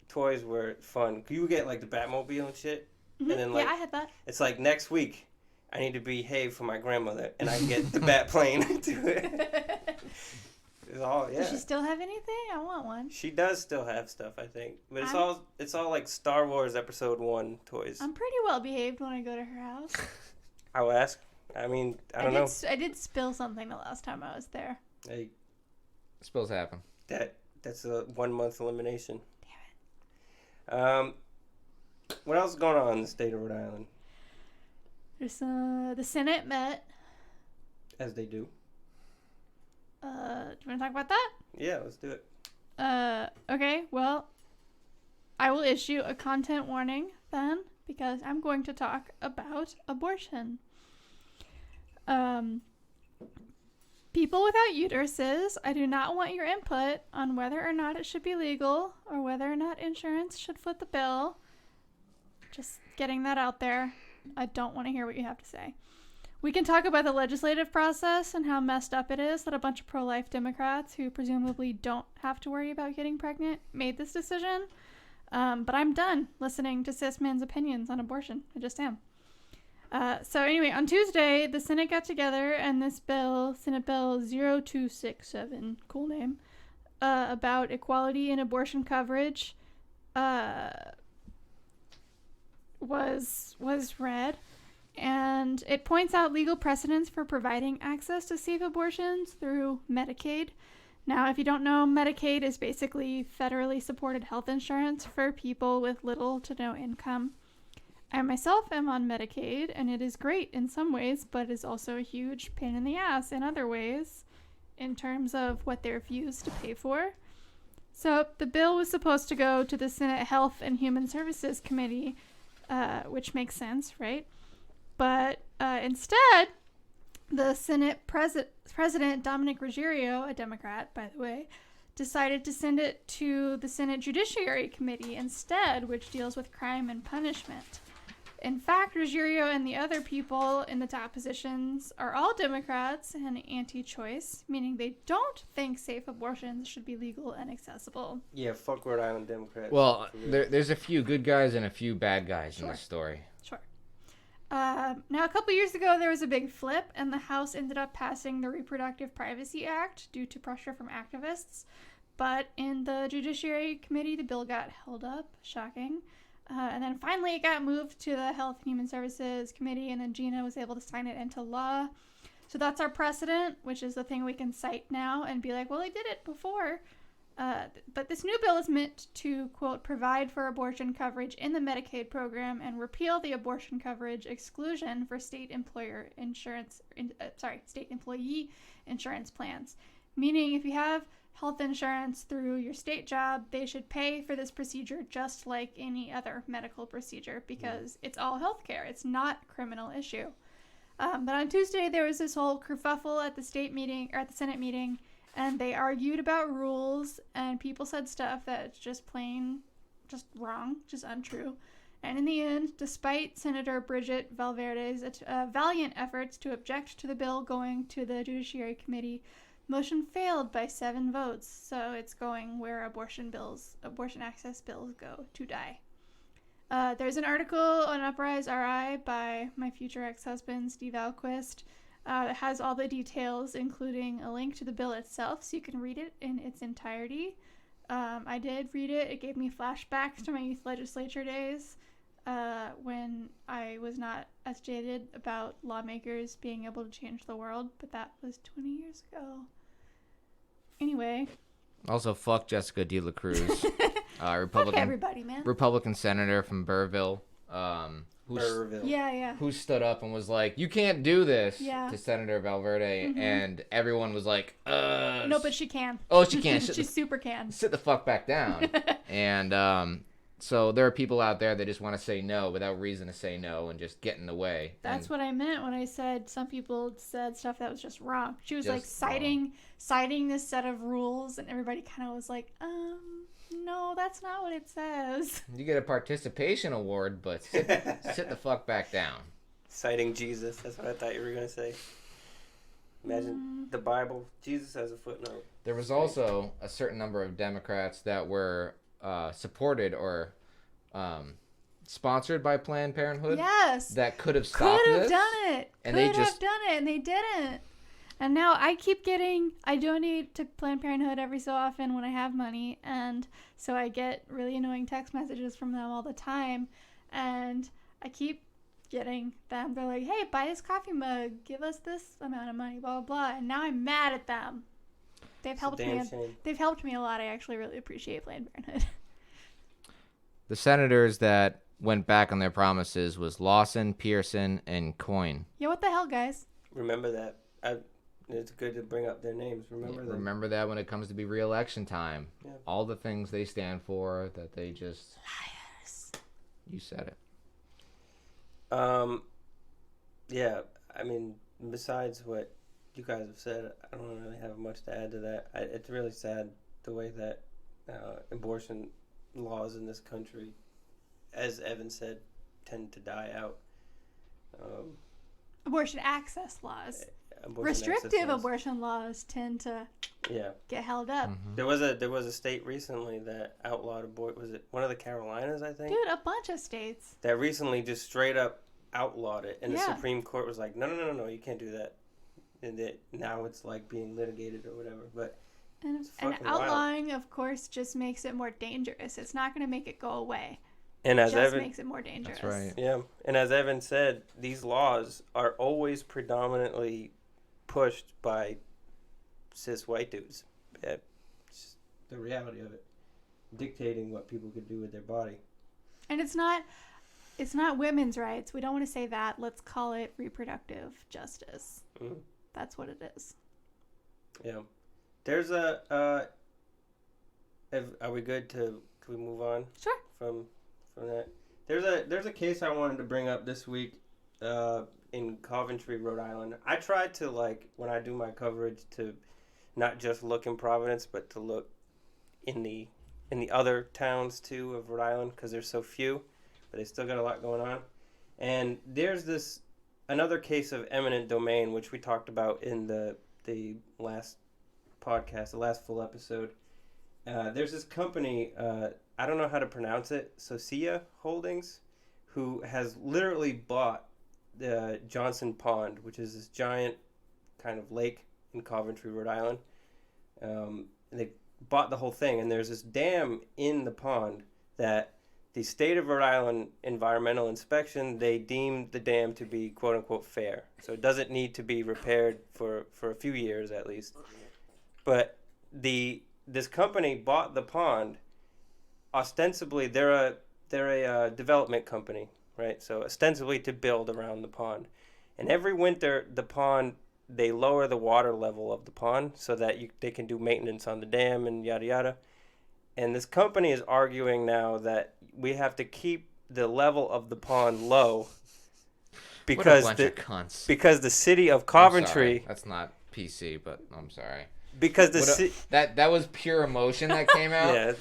Speaker 1: Toys were fun. You would get like the Batmobile and shit,
Speaker 3: Mm-hmm.
Speaker 1: and then like
Speaker 3: I had that.
Speaker 1: It's like next week I need to behave for my grandmother, and I get the bat plane to it. It's all
Speaker 3: Does she still have anything? I want one.
Speaker 1: She does still have stuff, I think, but it's all like Star Wars Episode 1 toys.
Speaker 3: I'm pretty well behaved when I go to her house.
Speaker 1: I'll ask. I mean, I don't know.
Speaker 3: I did spill something the last time I was there.
Speaker 1: Hey,
Speaker 2: Spills happen.
Speaker 1: That's a 1 month elimination. What else is going on in the state of Rhode Island?
Speaker 3: There's the Senate met.
Speaker 1: As they do.
Speaker 3: Do you want to talk about that?
Speaker 1: Yeah, let's do it.
Speaker 3: Okay, well, I will issue a content warning then, because I'm going to talk about abortion. People without uteruses, I do not want your input on whether or not it should be legal or whether or not insurance should foot the bill. Just getting that out there. I don't want to hear what you have to say. We can talk about the legislative process and how messed up it is that a bunch of pro-life Democrats who presumably don't have to worry about getting pregnant made this decision. But I'm done listening to cis men's opinions on abortion. I just am. So anyway, on Tuesday, the Senate got together and this bill, Senate Bill 0267, cool name, about equality in abortion coverage, was read. And it points out legal precedents for providing access to safe abortions through Medicaid. Now, if you don't know, Medicaid is basically federally supported health insurance for people with little to no income. I myself am on Medicaid, and it is great in some ways, but is also a huge pain in the ass in other ways in terms of what they refuse to pay for. So the bill was supposed to go to the Senate Health and Human Services Committee, which makes sense, right? But instead, the Senate President Dominic Ruggiero, a Democrat, by the way, decided to send it to the Senate Judiciary Committee instead, which deals with crime and punishment. In fact, Ruggiero and the other people in the top positions are all Democrats and anti-choice, meaning they don't think safe abortions should be legal and accessible.
Speaker 1: Yeah, fuck Rhode Island Democrats.
Speaker 2: Well, there's a few good guys and a few bad guys in this story.
Speaker 3: Sure. Now, a couple years ago, there was a big flip, and the House ended up passing the Reproductive Privacy Act due to pressure from activists. But in the Judiciary Committee, the bill got held up. Shocking. And then finally it got moved to the Health and Human Services Committee, and then Gina was able to sign it into law. So that's our precedent, which is the thing we can cite now and be like, well, they did it before. But this new bill is meant to, quote, provide for abortion coverage in the Medicaid program and repeal the abortion coverage exclusion for state employee insurance plans. Meaning if you have health insurance through your state job, they should pay for this procedure just like any other medical procedure because it's all healthcare. It's not a criminal issue. But on Tuesday, there was this whole kerfuffle at the Senate meeting, and they argued about rules, and people said stuff that's just wrong, just untrue. And in the end, despite Senator Bridget Valverde's valiant efforts to object to the bill going to the Judiciary Committee, motion failed by 7 votes, so it's going where abortion access bills go to die. There's an article on Uprise RI by my future ex-husband, Steve Alquist, that has all the details, including a link to the bill itself, so you can read it in its entirety. I did read it. It gave me flashbacks to my youth legislature days. when I was not as jaded about lawmakers being able to change the world, but that was 20 years ago. Anyway.
Speaker 2: Also, fuck Jessica De La Cruz, Republican.
Speaker 3: Fuck everybody, man.
Speaker 2: Republican senator from Burrillville.
Speaker 3: Who
Speaker 2: stood up and was like, "You can't do this,"
Speaker 3: Yeah.
Speaker 2: to Senator Valverde, and everyone was like,
Speaker 3: No, but she can.
Speaker 2: Oh, she can.
Speaker 3: She super can.
Speaker 2: Sit the fuck back down. And so there are people out there that just want to say no without reason to say no and just get in the way.
Speaker 3: That's what I meant when I said some people said stuff that was just wrong. She was
Speaker 2: Just
Speaker 3: like citing this set of rules, and everybody kind of was like, no, that's not what it says.
Speaker 2: You get a participation award, but sit the fuck back down.
Speaker 1: Citing Jesus. That's what I thought you were going to say. Imagine the Bible. Jesus has a footnote.
Speaker 2: There was also a certain number of Democrats that were supported or sponsored by Planned Parenthood.
Speaker 3: Yes.
Speaker 2: That could have stopped this.
Speaker 3: Could have done it.
Speaker 2: And
Speaker 3: could
Speaker 2: they
Speaker 3: have
Speaker 2: just
Speaker 3: done it, and they didn't. And now I donate to Planned Parenthood every so often when I have money, and so I get really annoying text messages from them all the time, and I keep getting them. They're like, hey, buy this coffee mug, give us this amount of money, blah, blah, blah, and now I'm mad at them. They've helped me. They've helped me a lot. I actually really appreciate Planned Parenthood.
Speaker 2: The senators that went back on their promises was Lawson, Pearson, and Coyne.
Speaker 3: Yeah, what the hell, guys?
Speaker 1: Remember that. It's good to bring up their names.
Speaker 2: Remember that when it comes to be re-election time.
Speaker 1: Yeah.
Speaker 2: All the things they stand for that they just...
Speaker 3: Liars.
Speaker 2: You said it.
Speaker 1: Yeah, I mean, besides what you guys have said, I don't really have much to add to that. It's really sad the way that abortion laws in this country, as Evan said, tend to die out.
Speaker 3: Abortion access laws.
Speaker 1: Restrictive
Speaker 3: abortion laws tend to get held up.
Speaker 2: Mm-hmm.
Speaker 1: There was a state recently that outlawed abortion. Was it one of the Carolinas, I think?
Speaker 3: Dude, a bunch of states.
Speaker 1: That recently just straight up outlawed it. And the Supreme Court was like, no, you can't do that. And now it's like being litigated or whatever. But
Speaker 3: and outlawing, of course, just makes it more dangerous. It's not going to make it go away.
Speaker 1: And as
Speaker 3: Evan makes it more dangerous.
Speaker 2: That's right.
Speaker 1: Yeah. And as Evan said, these laws are always predominantly pushed by cis white dudes. It's just the reality of it. Dictating what people could do with their body.
Speaker 3: And it's not women's rights. We don't want to say that. Let's call it reproductive justice. Mm-hmm. That's what it is.
Speaker 1: Yeah. There's are we good to, can we move on?
Speaker 3: Sure.
Speaker 1: From that. There's a case I wanted to bring up this week in Coventry, Rhode Island. I try to, like, when I do my coverage, to not just look in Providence, but to look in the other towns too of Rhode Island, because there's so few, but they still got a lot going on. And there's another case of eminent domain, which we talked about in the last podcast, the last full episode. There's this company, I don't know how to pronounce it, Socia Holdings, who has literally bought the Johnson Pond, which is this giant kind of lake in Coventry, Rhode Island. They bought the whole thing, and there's this dam in the pond that the state of Rhode Island environmental inspection, they deemed the dam to be quote-unquote fair. So it doesn't need to be repaired for a few years at least. But this company bought the pond. Ostensibly, they're a development company, right? So ostensibly to build around the pond. And every winter, the pond, they lower the water level of the pond so that they can do maintenance on the dam and yada yada. And this company is arguing now that we have to keep the level of the pond low because because the city of Coventry.
Speaker 2: That's not PC, but I'm sorry.
Speaker 1: Because
Speaker 2: that was pure emotion that came out.
Speaker 1: Yeah,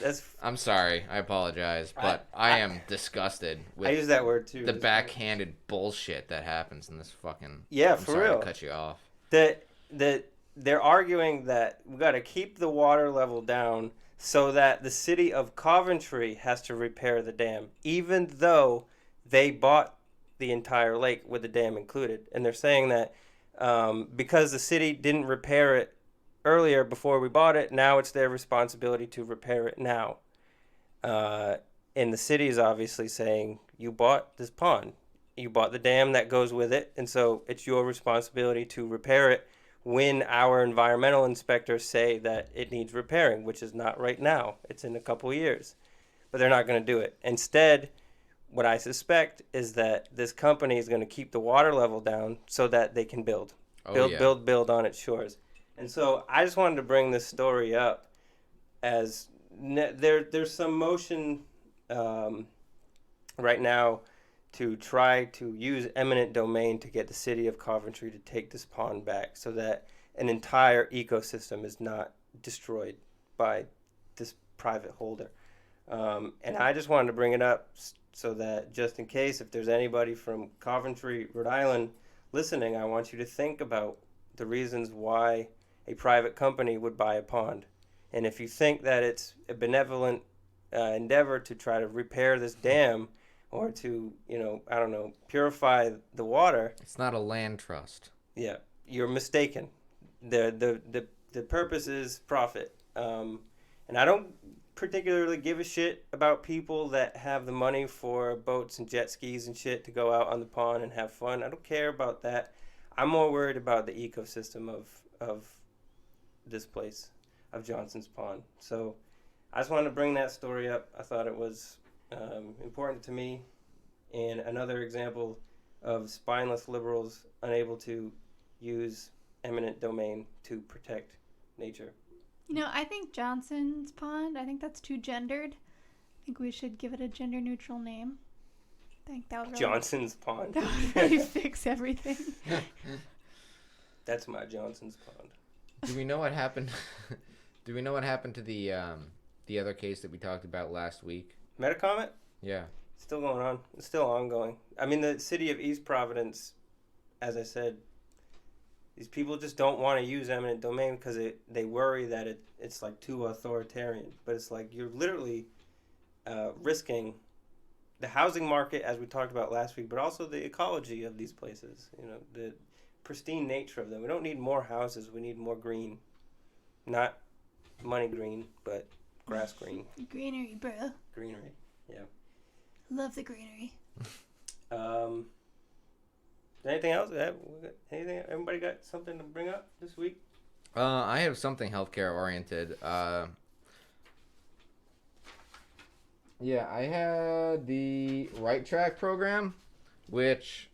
Speaker 2: I'm sorry. I apologize, but I am disgusted with
Speaker 1: I use that word too.
Speaker 2: The backhanded bullshit that happens in this fucking.
Speaker 1: Yeah,
Speaker 2: I'm
Speaker 1: for
Speaker 2: sorry
Speaker 1: real.
Speaker 2: To cut you off.
Speaker 1: They're arguing that we got to keep the water level down so that the city of Coventry has to repair the dam, even though they bought the entire lake with the dam included. And they're saying that because the city didn't repair it earlier before we bought it, now it's their responsibility to repair it now. And the city is obviously saying, you bought this pond. You bought the dam that goes with it, and so it's your responsibility to repair it when our environmental inspectors say that it needs repairing, which is not right now. It's in a couple of years. But they're not going to do it. Instead, what I suspect is that this company is going to keep the water level down so that they can build. Build on its shores. And so I just wanted to bring this story up as there's some motion right now to try to use eminent domain to get the city of Coventry to take this pond back so that an entire ecosystem is not destroyed by this private holder. And I just wanted to bring it up so that just in case, if there's anybody from Coventry, Rhode Island listening, I want you to think about the reasons why a private company would buy a pond. And if you think that it's a benevolent endeavor to try to repair this dam or to, purify the water.
Speaker 2: It's not a land trust.
Speaker 1: Yeah, you're mistaken. The purpose is profit. And I don't particularly give a shit about people that have the money for boats and jet skis and shit to go out on the pond and have fun. I don't care about that. I'm more worried about the ecosystem of this place, of Johnson's Pond. So I just wanted to bring that story up. I thought it was important to me, and another example of spineless liberals unable to use eminent domain to protect nature.
Speaker 3: I think Johnson's Pond, I think that's too gendered. I think we should give it a gender neutral name. I think that would really,
Speaker 1: Johnson's Pond.
Speaker 3: That would really fix everything.
Speaker 1: That's my Johnson's Pond.
Speaker 2: Do we know what happened? Do we know what happened to the other case that we talked about last week?
Speaker 1: Metacomet?
Speaker 2: Yeah.
Speaker 1: Still going on. It's still ongoing. I mean, the city of East Providence, as I said, these people just don't want to use eminent domain because they worry that it's like too authoritarian. But it's like you're literally risking the housing market, as we talked about last week, but also the ecology of these places. The pristine nature of them. We don't need more houses. We need more green. Not money green, but grass green.
Speaker 3: Greenery, bro.
Speaker 1: Greenery, yeah.
Speaker 3: Love the greenery.
Speaker 1: Anything else? Anything? Everybody got something to bring up this week?
Speaker 2: I have something healthcare oriented. Yeah, I had the Right Track program, which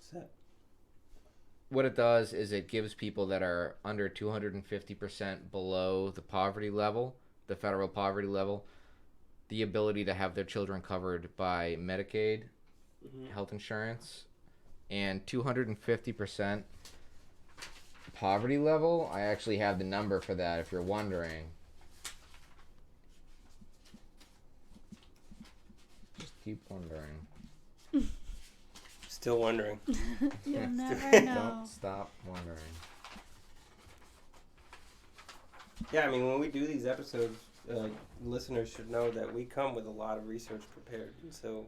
Speaker 2: what it does is it gives people that are under 250% below the poverty level, the federal poverty level, the ability to have their children covered by Medicaid, health insurance, and 250% poverty level. I actually have the number for that if you're wondering. Just keep wondering.
Speaker 1: Still wondering.
Speaker 3: You'll never know.
Speaker 2: Don't stop wondering.
Speaker 1: Yeah, I mean, when we do these episodes, listeners should know that we come with a lot of research prepared. And so,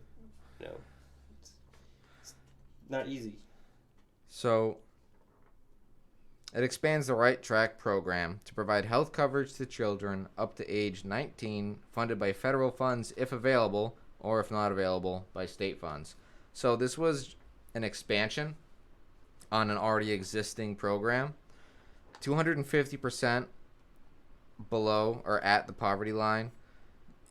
Speaker 1: it's not easy.
Speaker 2: So, it expands the Right Track program to provide health coverage to children up to age 19, funded by federal funds if available, or if not available, by state funds. So this was an expansion on an already existing program. 250% below or at the poverty line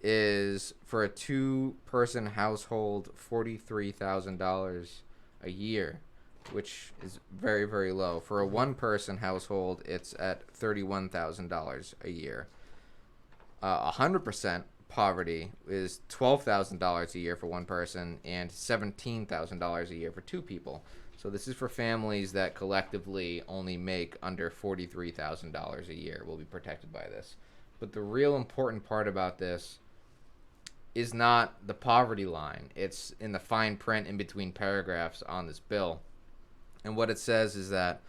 Speaker 2: is, for a two-person household, $43,000 a year, which is very, very low. For a one-person household, it's at $31,000 a year. 100% poverty is $12,000 a year for one person and $17,000 a year for two people. So this is for families that collectively only make under $43,000 a year will be protected by this. But the real important part about this is not the poverty line. It's in the fine print in between paragraphs on this bill. And what it says is that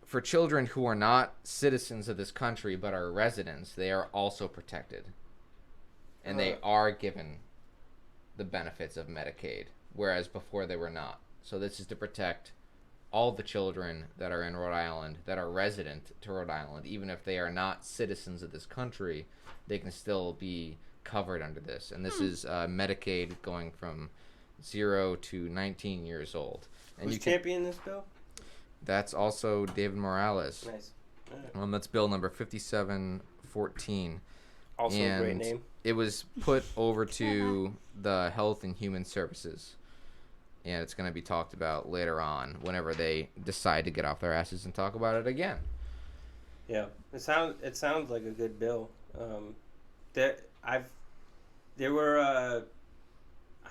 Speaker 2: for children who are not citizens of this country but are residents, they are also protected. And they are given the benefits of Medicaid, whereas before they were not. So this is to protect all the children that are in Rhode Island, that are resident to Rhode Island. Even if they are not citizens of this country, they can still be covered under this. And this is Medicaid going from 0 to 19 years old. And
Speaker 1: Who's championing this bill?
Speaker 2: That's also David Morales.
Speaker 1: Nice. Right.
Speaker 2: That's bill number 5714.
Speaker 1: Also a great name.
Speaker 2: It was put over to the Health and Human Services. And it's going to be talked about later on whenever they decide to get off their asses and talk about it again.
Speaker 1: Yeah, it sounds like a good bill. I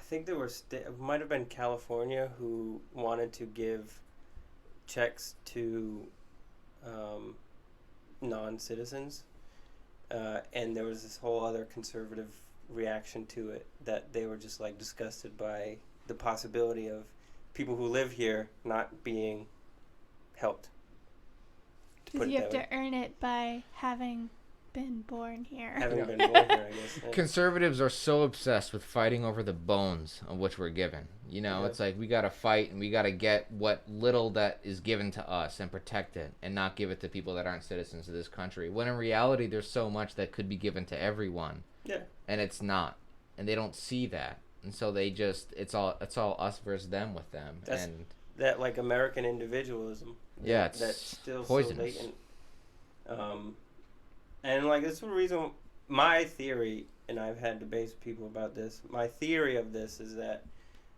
Speaker 1: think there were it might have been California who wanted to give checks to non-citizens, and there was this whole other conservative reaction to it that they were just like disgusted by the possibility of people who live here not being helped.
Speaker 3: Because you have to earn it by having been born here.
Speaker 1: Having been born here, I guess. Yeah.
Speaker 2: Conservatives are so obsessed with fighting over the bones of which we're given. You know, It's like we got to fight and we got to get what little that is given to us and protect it and not give it to people that aren't citizens of this country. When in reality, there's so much that could be given to everyone.
Speaker 1: Yeah.
Speaker 2: And it's not. And they don't see that. And so they just, it's all us versus them with them. And
Speaker 1: that like American individualism.
Speaker 2: Yeah, it's
Speaker 1: that's still
Speaker 2: poisonous.
Speaker 1: So latent. And like this is the reason my theory, and I've had debates with people about this. My theory of this is that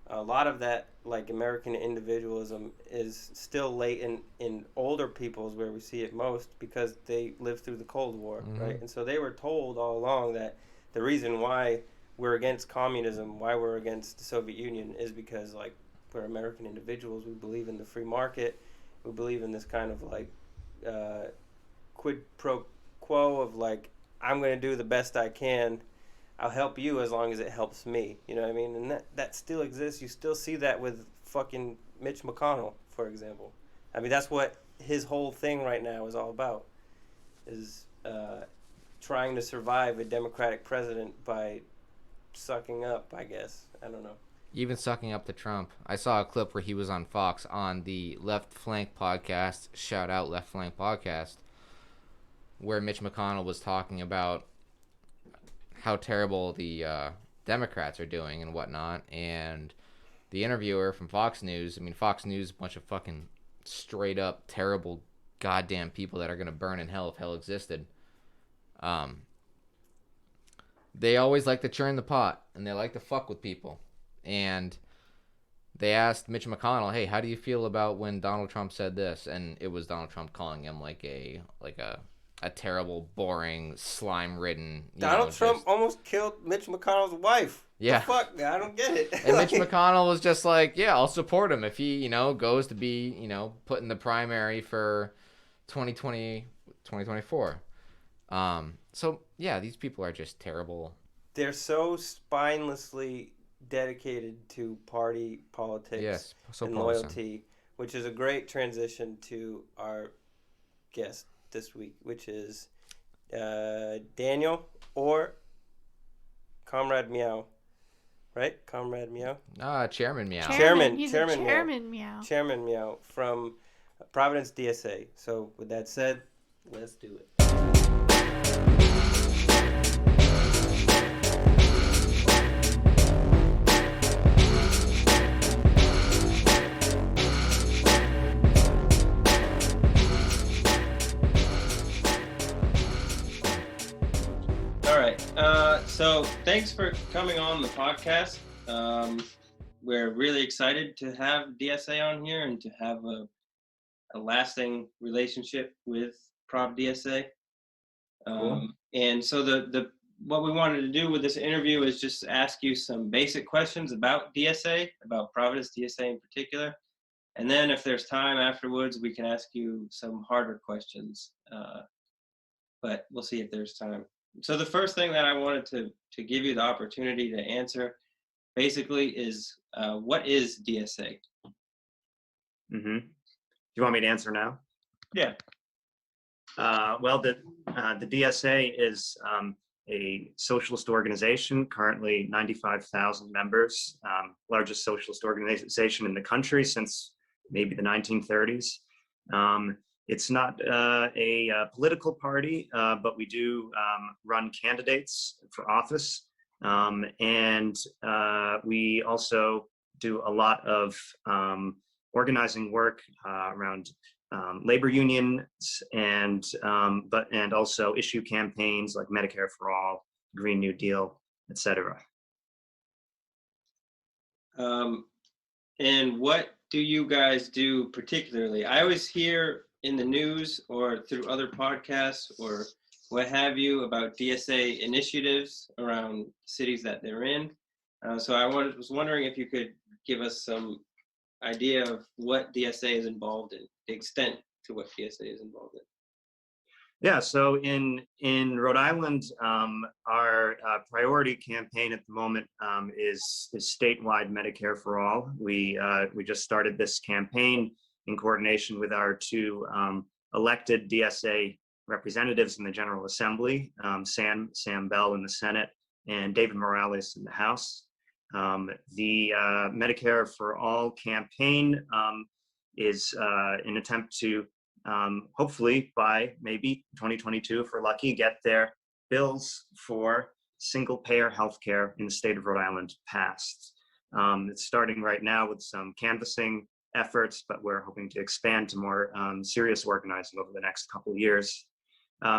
Speaker 1: a lot of that like American individualism is still latent in older peoples where we see it most because they lived through the Cold War, right? And so they were told all along that the reason why we're against communism, why we're against the Soviet Union is because like we're American individuals. We believe in the free market. We believe in this kind of like quid pro quo of like, I'm going to do the best I can. I'll help you as long as it helps me. You know what I mean? And that still exists. You still see that with fucking Mitch McConnell, for example. I mean, that's what his whole thing right now is all about, is trying to survive a Democratic president by sucking up, I guess. I don't know.
Speaker 2: Even sucking up to Trump. I saw a clip where he was on Fox on the Left Flank podcast, shout out Left Flank podcast, where Mitch McConnell was talking about how terrible the Democrats are doing and whatnot. And the interviewer from Fox News, I mean, Fox News, a bunch of fucking straight up terrible goddamn people that are going to burn in hell if hell existed. They always like to churn the pot and they like to fuck with people. And they asked Mitch McConnell, hey, how do you feel about when Donald Trump said this? And it was Donald Trump calling him like a terrible, boring, slime-ridden...
Speaker 1: Donald Trump almost killed Mitch McConnell's wife.
Speaker 2: Yeah.
Speaker 1: The fuck? I don't get it.
Speaker 2: And Mitch McConnell was just like, yeah, I'll support him if he, goes to be, put in the primary for 2024. So, yeah, these people are just terrible.
Speaker 1: They're so spinelessly dedicated to party politics and loyalty, which is a great transition to our guest this week, which is Daniel or Comrade Meow, right? Comrade Meow?
Speaker 2: Chairman Meow.
Speaker 3: Chairman
Speaker 1: Meow. Chairman Meow from Providence, DSA. So with that said, let's do it. So thanks for coming on the podcast. We're really excited to have DSA on here and to have a lasting relationship with PROV DSA.
Speaker 4: Cool.
Speaker 1: And so the what we wanted to do with this interview is just ask you some basic questions about DSA, about Providence DSA in particular. And then if there's time afterwards, we can ask you some harder questions. But we'll see if there's time. So the first thing that I wanted to give you the opportunity to answer basically is, what is DSA?
Speaker 4: Mm-hmm. Do you want me to answer now?
Speaker 1: Yeah.
Speaker 4: Well, the DSA is a socialist organization, currently 95,000 members, largest socialist organization in the country since maybe the 1930s. It's not a political party, but we do run candidates for office. And we also do a lot of organizing work around labor unions and also issue campaigns like Medicare for All, Green New Deal, etc.
Speaker 1: And what do you guys do particularly? I always hear in the news or through other podcasts or what have you about DSA initiatives around cities that they're in. So I was wondering if you could give us some idea of what DSA is involved in, the extent to what DSA is involved in.
Speaker 4: Yeah, so in Rhode Island, our priority campaign at the moment is statewide Medicare for All. We just started this campaign in coordination with our two elected DSA representatives in the General Assembly, Sam Bell in the Senate and David Morales in the House. The Medicare for All campaign is an attempt to hopefully by maybe 2022, if we're lucky, get their bills for single payer healthcare in the state of Rhode Island passed. It's starting right now with some canvassing efforts, but we're hoping to expand to more serious organizing over the next couple of years.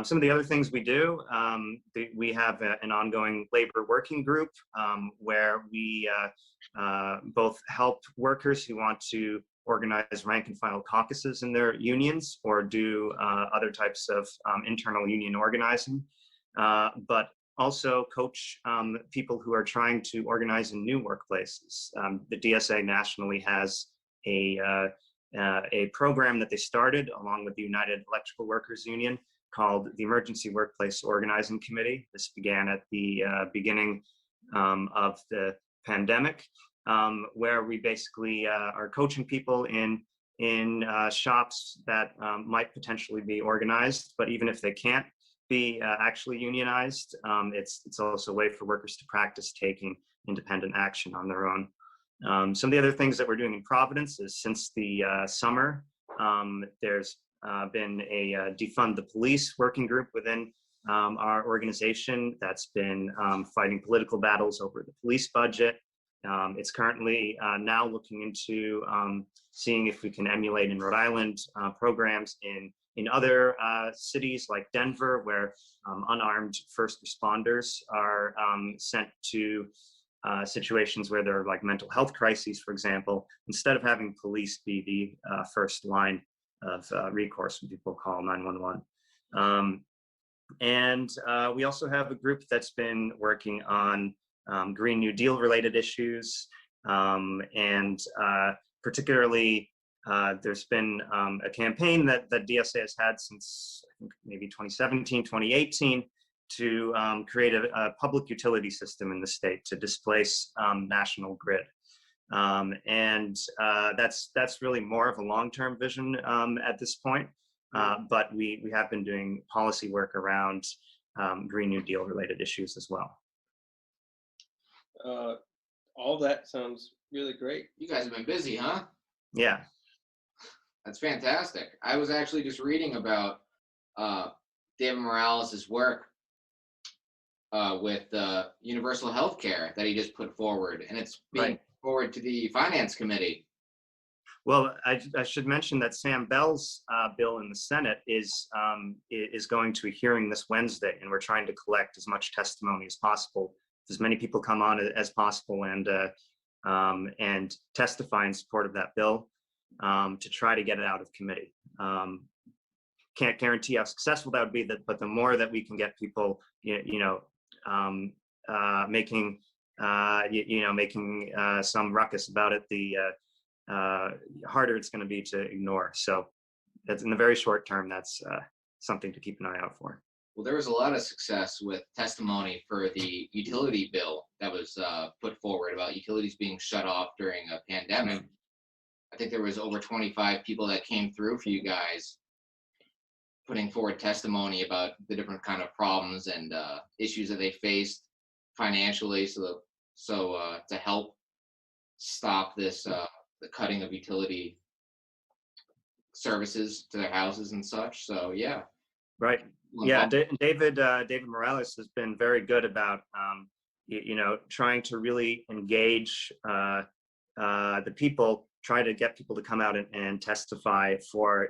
Speaker 4: Some of the other things we do, we have an ongoing labor working group where we both help workers who want to organize rank and file caucuses in their unions or do other types of internal union organizing, but also coach people who are trying to organize in new workplaces. The DSA nationally has a program that they started along with the United Electrical Workers Union called the Emergency Workplace Organizing Committee. This began at the beginning of the pandemic, where we basically are coaching people in shops that might potentially be organized, but even if they can't be actually unionized, it's also a way for workers to practice taking independent action on their own. Some of the other things that we're doing in Providence is since the summer, there's been a defund the police working group within our organization that's been fighting political battles over the police budget. It's currently now looking into seeing if we can emulate in Rhode Island programs in other cities like Denver, where unarmed first responders are sent to situations where there are like mental health crises, for example, instead of having police be the first line of recourse when people call 911. And we also have a group that's been working on Green New Deal related issues. And particularly, there's been a campaign that DSA has had since I think maybe 2017, 2018 to create a public utility system in the state to displace national grid. And that's really more of a long-term vision at this point. But we have been doing policy work around Green New Deal related issues as well.
Speaker 1: All that sounds really great.
Speaker 2: You guys have been busy, huh?
Speaker 4: Yeah.
Speaker 2: That's fantastic. I was actually just reading about David Morales' work with universal health care that he just put forward, and it's being forward to the Finance Committee.
Speaker 4: Well, I should mention that Sam Bell's bill in the Senate is going to a hearing this Wednesday, and we're trying to collect as much testimony as possible, as many people come on as possible, and testify in support of that bill to try to get it out of committee. Can't guarantee how successful that would be, but the more that we can get people, making some ruckus about it, the harder it's going to be to ignore. So that's in the very short term, that's something to keep an eye out for.
Speaker 2: Well, there was a lot of success with testimony for the utility bill that was put forward about utilities being shut off during a pandemic. I think there was over 25 people that came through for you guys, putting forward testimony about the different kind of problems and issues that they faced financially, so to help stop this the cutting of utility services to their houses and such. So yeah.
Speaker 4: Right. Yeah, David Morales has been very good about trying to really engage the people try to get people to come out and testify for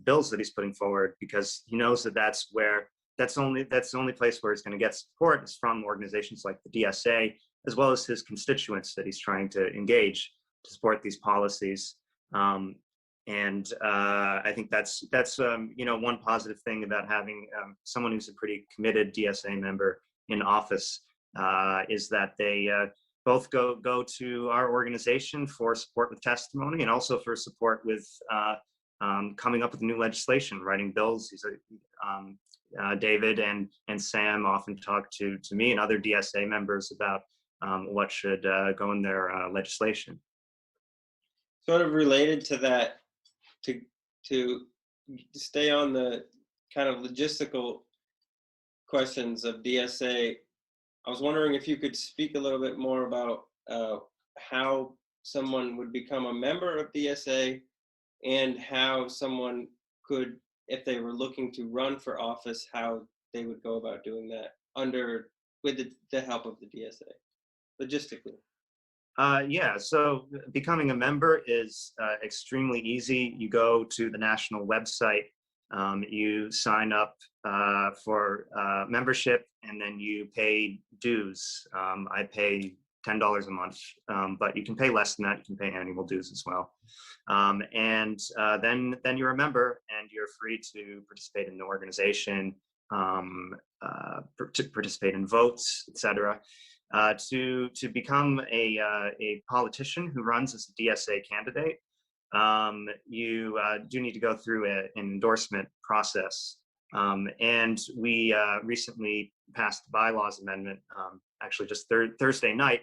Speaker 4: bills that he's putting forward, because he knows that that's the only place where he's going to get support is from organizations like the DSA, as well as his constituents that he's trying to engage to support these policies. I think that's one positive thing about having someone who's a pretty committed DSA member in office, is that they both go to our organization for support with testimony, and also for support with coming up with new legislation, writing bills. David and Sam often talk to me and other DSA members about what should go in their legislation.
Speaker 5: Sort of related to that, to stay on the kind of logistical questions of DSA, I was wondering if you could speak a little bit more about how someone would become a member of DSA, and how someone could, if they were looking to run for office, how they would go about doing that with the help of the DSA, logistically.
Speaker 4: So becoming a member is extremely easy. You go to the national website, you sign up for membership, and then you pay dues. I pay $10 a month, but you can pay less than that. You can pay annual dues as well. Then you're a member, and you're free to participate in the organization, to participate in votes, etc. To become a politician who runs as a DSA candidate, you do need to go through an endorsement process. And we recently passed the bylaws amendment, actually just Thursday night,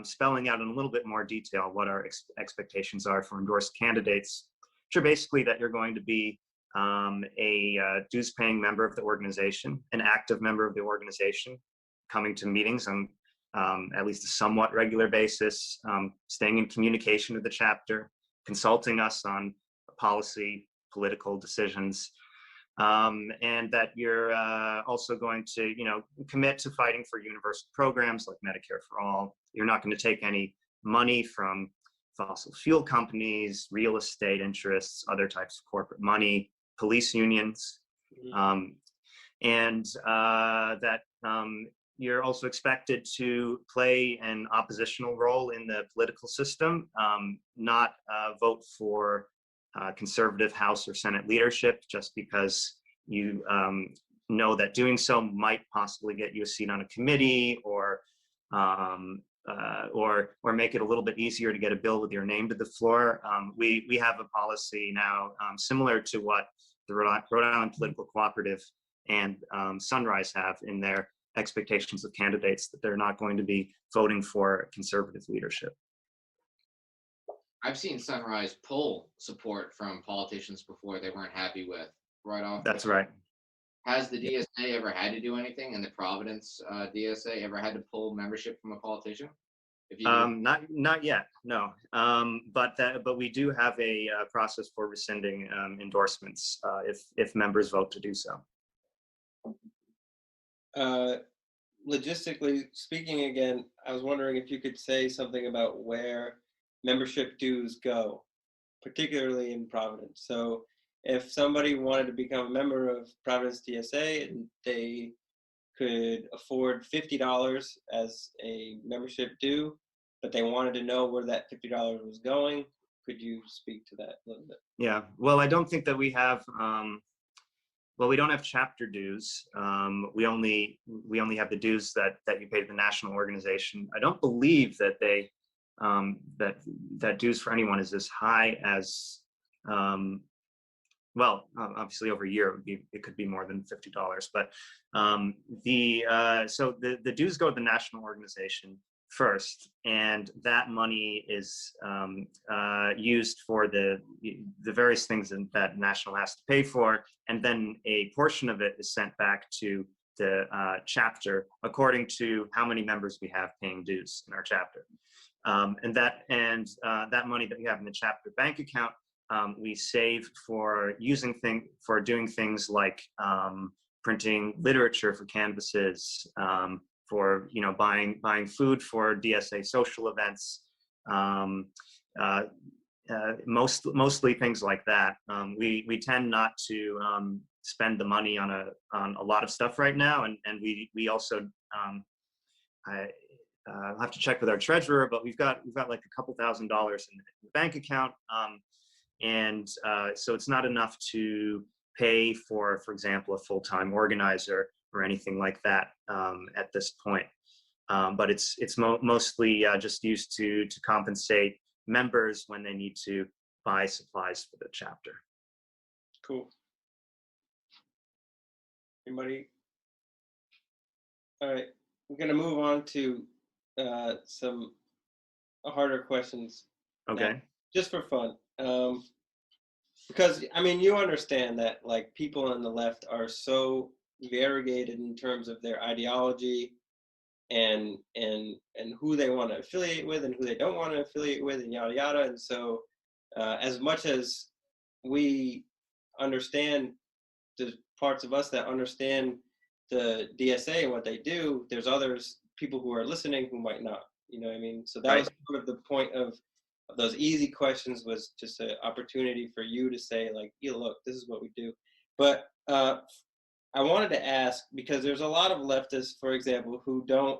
Speaker 4: spelling out in a little bit more detail what our expectations are for endorsed candidates, which are basically that you're going to be a dues-paying member of the organization, an active member of the organization, coming to meetings on at least a somewhat regular basis, staying in communication with the chapter, consulting us on policy, political decisions, and that you're also going to, commit to fighting for universal programs like Medicare for All. You're not going to take any money from fossil fuel companies, real estate interests, other types of corporate money, police unions, and that you're also expected to play an oppositional role in the political system, not vote for conservative House or Senate leadership just because you know that doing so might possibly get you a seat on a committee, or make it a little bit easier to get a bill with your name to the floor. We have a policy now similar to what the Rhode Island Political Cooperative and Sunrise have in their expectations of candidates, that they're not going to be voting for conservative leadership.
Speaker 2: I've seen Sunrise pull support from politicians before they weren't happy with right off.
Speaker 4: That's right.
Speaker 2: Has the DSA ever had to do anything, and the Providence DSA ever had to pull membership from a politician?
Speaker 4: Not yet, no. But we do have a process for rescinding endorsements if members vote to do so.
Speaker 5: Logistically speaking, again, I was wondering if you could say something about where membership dues go, particularly in Providence. So if somebody wanted to become a member of Providence DSA and they could afford $50 as a membership due, but they wanted to know where that $50 was going, could you speak to that a little bit?
Speaker 4: Yeah, well, I don't think that we have, we don't have chapter dues. We only have the dues that you pay to the national organization. I don't believe that they that dues for anyone is as high as, obviously over a year it could be more than $50. But the dues go to the national organization first, and that money is used for the various things that national has to pay for, and then a portion of it is sent back to the chapter according to how many members we have paying dues in our chapter. And that money that we have in the chapter bank account, we save for doing things like printing literature for canvases, for buying food for DSA social events, mostly things like that. We tend not to spend the money on a lot of stuff right now, and we also I'll have to check with our treasurer, but we've got like a couple $1,000s in the bank account, and so it's not enough to pay for example, a full-time organizer or anything like that at this point. But it's mostly just used to compensate members when they need to buy supplies for the chapter.
Speaker 5: Cool. Anybody? All right, we're gonna move on to some harder questions.
Speaker 4: Okay.
Speaker 5: Now, just for fun, because I mean, you understand that like people on the left are so variegated in terms of their ideology and who they want to affiliate with and who they don't want to affiliate with and yada yada. And so as much as we understand, the parts of us that understand the DSA and what they do, there's others, people who are listening who might not, you know what I mean? So that
Speaker 4: Right.
Speaker 5: was sort of the point of those easy questions, was just an opportunity for you to say like, yeah, look, this is what we do. But I wanted to ask, because there's a lot of leftists, for example, who don't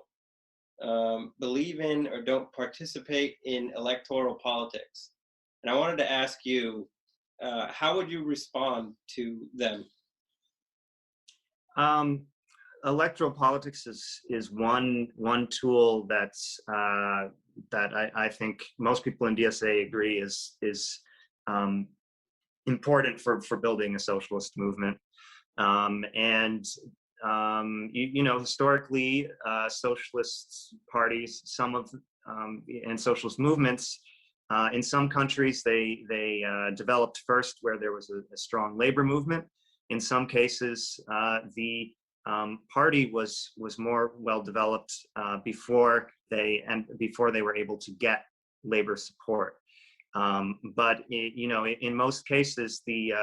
Speaker 5: believe in or don't participate in electoral politics. And I wanted to ask you, how would you respond to them?
Speaker 4: Electoral politics is one tool that's that I think most people in DSA agree is important for building a socialist movement. And you know, historically, socialist parties, some of and socialist movements, in some countries, they developed first where there was a strong labor movement. In some cases, the party was more well developed before they were able to get labor support. But you know, in most cases, the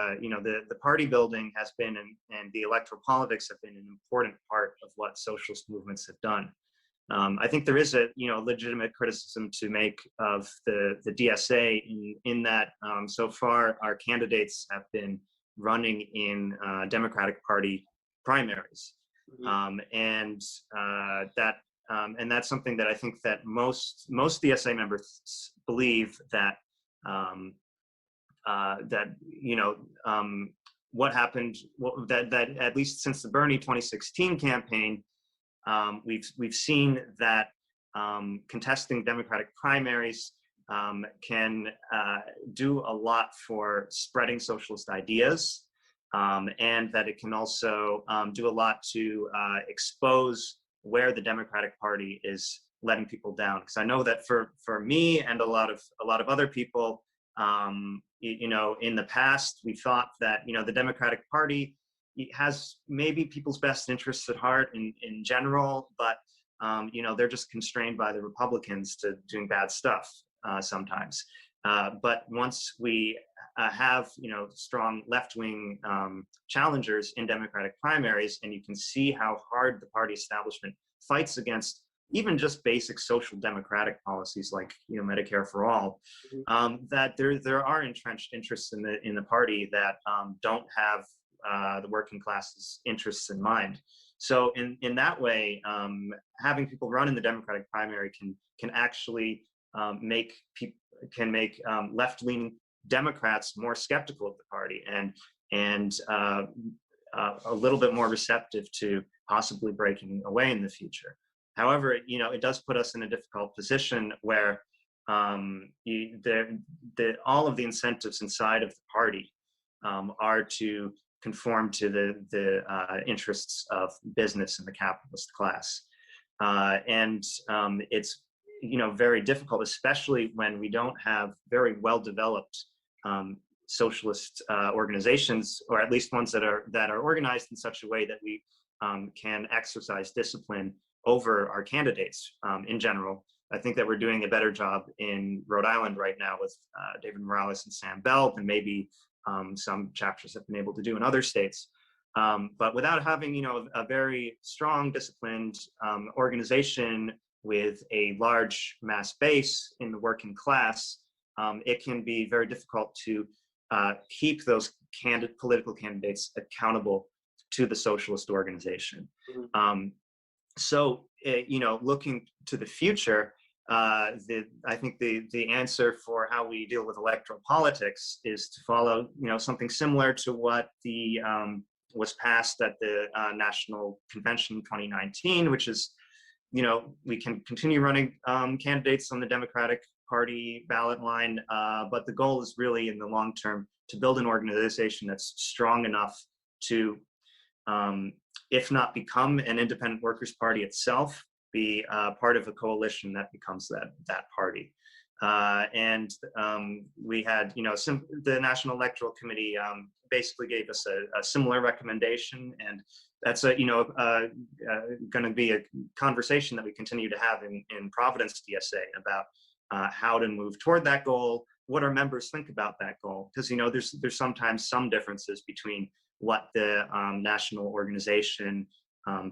Speaker 4: party building has been and the electoral politics have been an important part of what socialist movements have done. I think there is a legitimate criticism to make of the DSA in that so far our candidates have been running in Democratic Party primaries, and that's something that I think that most DSA members believe that what happened, that at least since the Bernie 2016 campaign, we've seen that contesting Democratic primaries can do a lot for spreading socialist ideas, and that it can also do a lot to expose where the Democratic Party is letting people down. Because I know that for me and a lot of other people, in the past, we thought that the Democratic Party has maybe people's best interests at heart in general, but they're just constrained by the Republicans to doing bad stuff sometimes. But once we have strong left-wing challengers in Democratic primaries, and you can see how hard the party establishment fights against even just basic social democratic policies like Medicare for all, that there are entrenched interests in the party that don't have the working class's interests in mind. So in that way, having people run in the Democratic primary can actually make left-leaning Democrats more skeptical of the party and a little bit more receptive to possibly breaking away in the future. However, it does put us in a difficult position where all of the incentives inside of the party are to conform to the interests of business and the capitalist class, and it's very difficult, especially when we don't have very well developed socialist organizations, or at least ones that are organized in such a way that we can exercise discipline over our candidates in general. I think that we're doing a better job in Rhode Island right now with David Morales and Sam Bell than maybe some chapters have been able to do in other states. But without having a very strong, disciplined organization with a large mass base in the working class, it can be very difficult to keep those political candidates accountable to the socialist organization. So, looking to the future, I think the answer for how we deal with electoral politics is to follow, something similar to what was passed at the National Convention in 2019, which is, we can continue running candidates on the Democratic Party ballot line, but the goal is really in the long term to build an organization that's strong enough to, if not become an independent workers' party itself, be part of a coalition that becomes that party. And we had, the National Electoral Committee basically gave us a similar recommendation, and that's going to be a conversation that we continue to have in Providence DSA about how to move toward that goal, what our members think about that goal, because there's sometimes some differences between what the national organization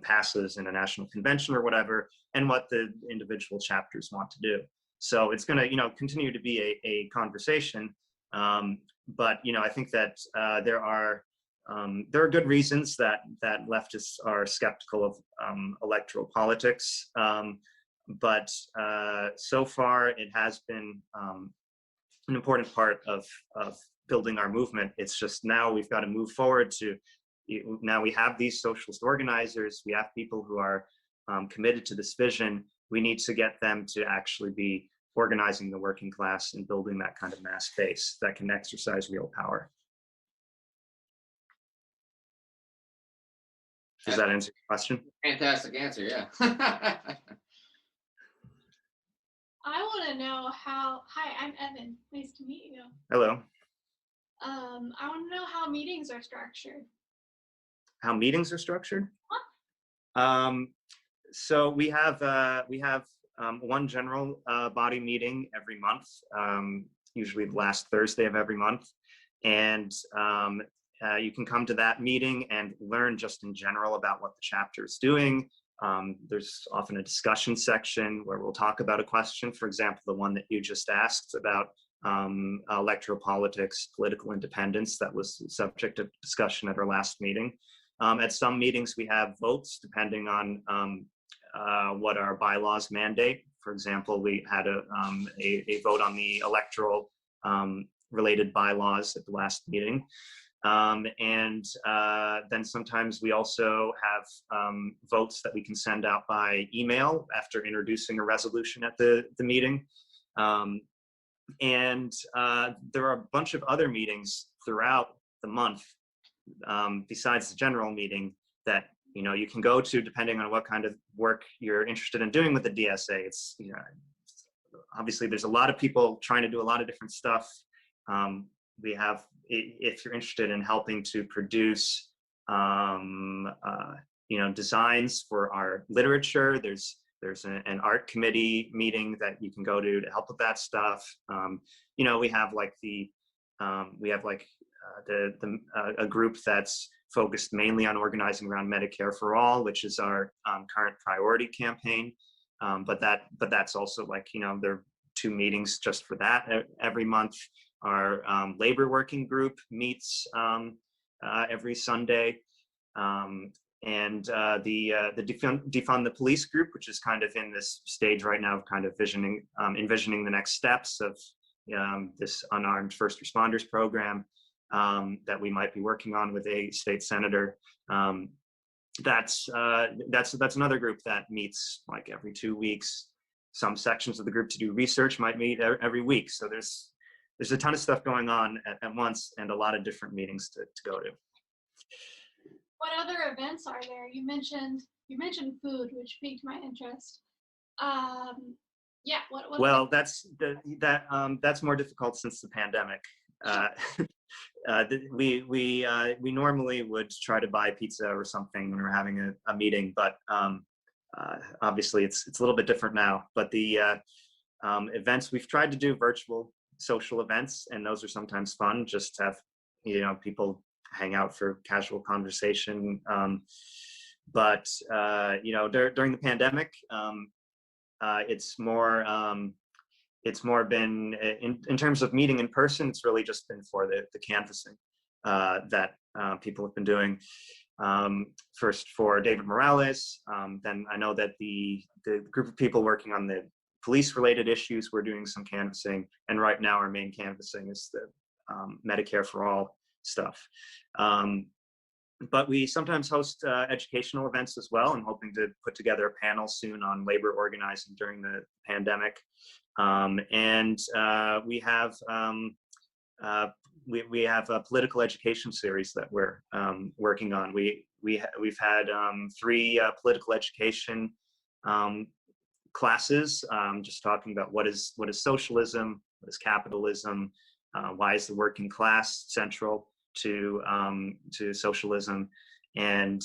Speaker 4: passes in a national convention or whatever, and what the individual chapters want to do. So it's going to, continue to be a conversation. But I think that there are good reasons that leftists are skeptical of electoral politics. But so far, it has been an important part of building our movement. It's just now we've got to move forward to, now we have these socialist organizers, we have people who are committed to this vision. We need to get them to actually be organizing the working class and building that kind of mass base that can exercise real power. Does that answer your question?
Speaker 2: Fantastic answer, yeah.
Speaker 3: I want to know how. Hi, I'm Evan. Nice to meet you.
Speaker 4: Hello.
Speaker 3: I want to know how meetings are structured.
Speaker 4: How meetings are structured? So we have one general body meeting every month, usually the last Thursday of every month, and you can come to that meeting and learn just in general about what the chapter is doing. There's often a discussion section where we'll talk about a question, for example, the one that you just asked about electoral politics, political independence, that was the subject of discussion at our last meeting. At some meetings, we have votes depending on what our bylaws mandate. For example, we had a vote on the electoral related bylaws at the last meeting. And then sometimes we also have votes that we can send out by email after introducing a resolution at the meeting. And there are a bunch of other meetings throughout the month besides the general meeting that you can go to depending on what kind of work you're interested in doing with the DSA. It's obviously there's a lot of people trying to do a lot of different stuff. We have, if you're interested in helping to produce designs for our literature, there's an art committee meeting that you can go to help with that stuff. We have a group that's focused mainly on organizing around Medicare for All, which is our current priority campaign. But that's also there are 2 meetings just for that every month. Our labor working group meets every Sunday. And the defund the police group, which is kind of in this stage right now of kind of envisioning the next steps of this unarmed first responders program that we might be working on with a state senator. That's another group that meets every 2 weeks. Some sections of the group to do research might meet every week. So there's a ton of stuff going on at once and a lot of different meetings to go to.
Speaker 3: What other events are there? You mentioned food, which piqued my interest. What
Speaker 4: well, that's more difficult since the pandemic. We normally would try to buy pizza or something when we're having a meeting, but obviously it's a little bit different now. But the events, we've tried to do virtual social events, and those are sometimes fun, just to have people hang out for casual conversation. But during the pandemic, it's more been in terms of meeting in person. It's really just been for the canvassing that people have been doing. First for David Morales. Then I know that the group of people working on the police-related issues, we're doing some canvassing, and right now our main canvassing is the Medicare for All stuff. But we sometimes host educational events as well. I'm hoping to put together a panel soon on labor organizing during the pandemic. And we have we have a political education series that we're working on. We've had 3 political education classes, just talking about what is socialism, what is capitalism, why is the working class central to socialism, and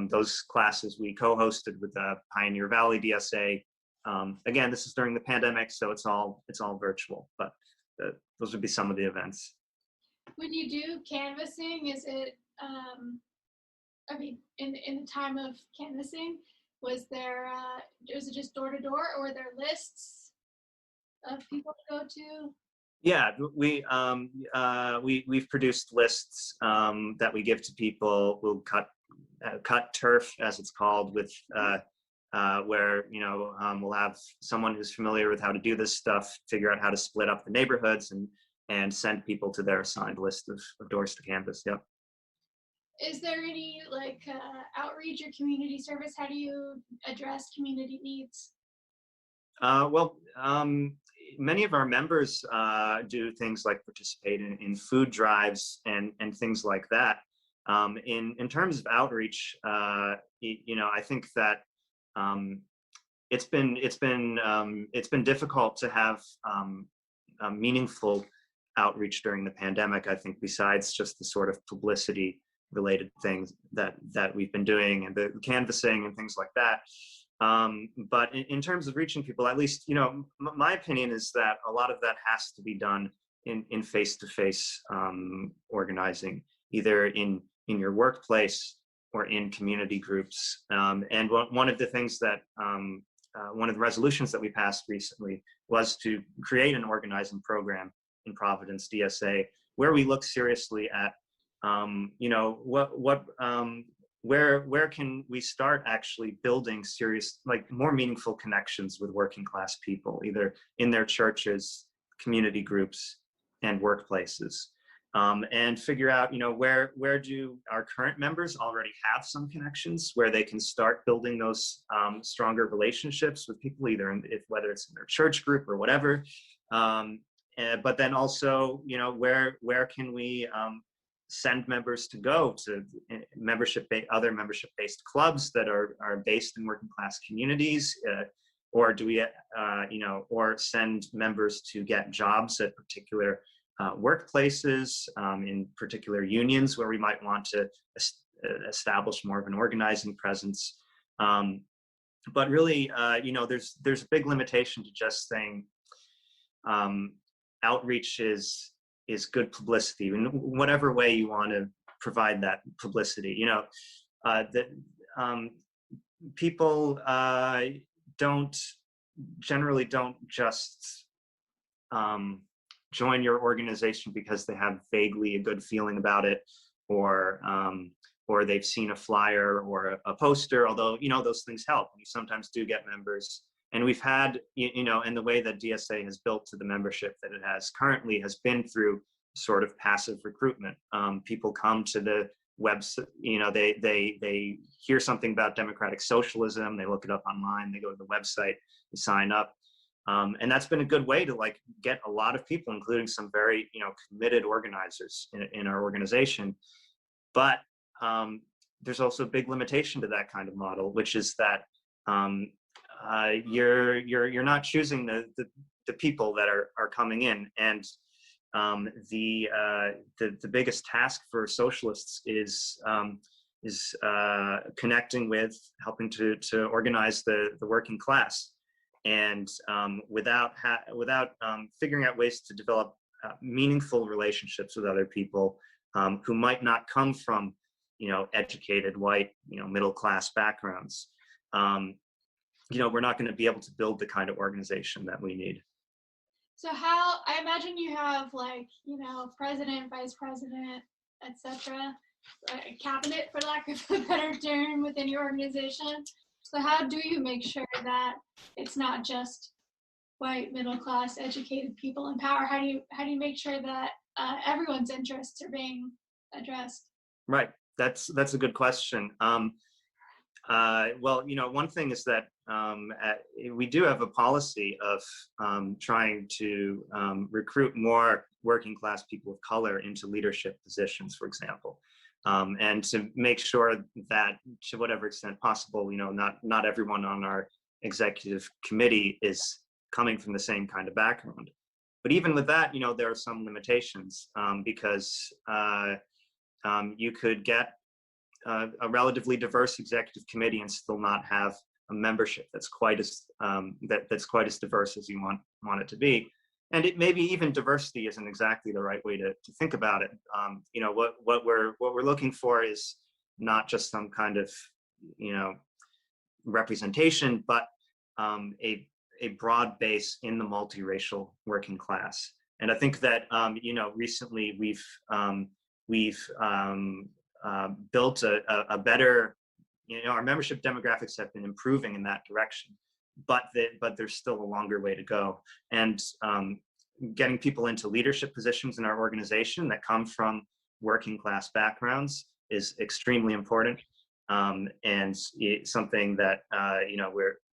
Speaker 4: those classes we co-hosted with the Pioneer Valley DSA. Again, this is during the pandemic, so it's all virtual, but those would be some of the events.
Speaker 6: When you do canvassing, is it, I mean, in the time of canvassing, was it just door to door, or were there lists of people to go to?
Speaker 4: Yeah, we've produced lists that we give to people. We'll cut turf, as it's called, with where we'll have someone who's familiar with how to do this stuff figure out how to split up the neighborhoods and send people to their assigned list of doors to canvass. Yep.
Speaker 6: Is there any outreach or community service? How do you address community needs?
Speaker 4: Many of our members do things like participate in food drives and things like that. In terms of outreach, I think that it's been difficult to have meaningful outreach during the pandemic. I think besides just the sort of publicity related things that we've been doing and the canvassing and things like that. But in terms of reaching people, at least, my opinion is that a lot of that has to be done in face-to-face organizing, either in your workplace or in community groups. And one of the things that, one of the resolutions that we passed recently was to create an organizing program in Providence, DSA, where we look seriously at, where can we start actually building serious, like more meaningful connections with working class people, either in their churches, community groups, and workplaces, and figure out, where do our current members already have some connections where they can start building those stronger relationships with people, either whether it's in their church group or whatever. But then also, where can we send members to go to other membership-based clubs that are based in working class communities, or do we, or send members to get jobs at particular workplaces, in particular unions where we might want to establish more of an organizing presence. But really, there's a big limitation to just saying outreach is good publicity in whatever way you want to provide that publicity. People generally don't just join your organization because they have vaguely a good feeling about it, or they've seen a flyer or a poster, although those things help. You sometimes do get members. And we've had, and the way that DSA has built to the membership that it has currently has been through sort of passive recruitment. People come to the website, they hear something about democratic socialism, they look it up online, they go to the website, they sign up. And that's been a good way to get a lot of people, including some very, committed organizers in our organization. But there's also a big limitation to that kind of model, which is that you're not choosing the people that are coming in, and the biggest task for socialists is connecting with, helping to organize the working class, and without figuring out ways to develop meaningful relationships with other people who might not come from educated white middle class backgrounds. we're not going to be able to build the kind of organization that we need.
Speaker 6: So how, I imagine you have like, president, vice president, etc., a cabinet, for lack of a better term, within your organization. So how do you make sure that it's not just white, middle class, educated people in power? How do you make sure that everyone's interests are being addressed?
Speaker 4: Right. That's a good question. Well, one thing is that we do have a policy of trying to recruit more working class people of color into leadership positions, for example, and to make sure that, to whatever extent possible, not everyone on our executive committee is coming from the same kind of background. But even with that, there are some limitations, because you could get a relatively diverse executive committee and still not have a membership that's quite as diverse as you want it to be. And it maybe even diversity isn't exactly the right way to think about it. What we're looking for is not just some kind of representation, but a broad base in the multiracial working class. And I think that recently we've built a better, our membership demographics have been improving in that direction, but there's still a longer way to go. And getting people into leadership positions in our organization that come from working class backgrounds is extremely important, and it's something that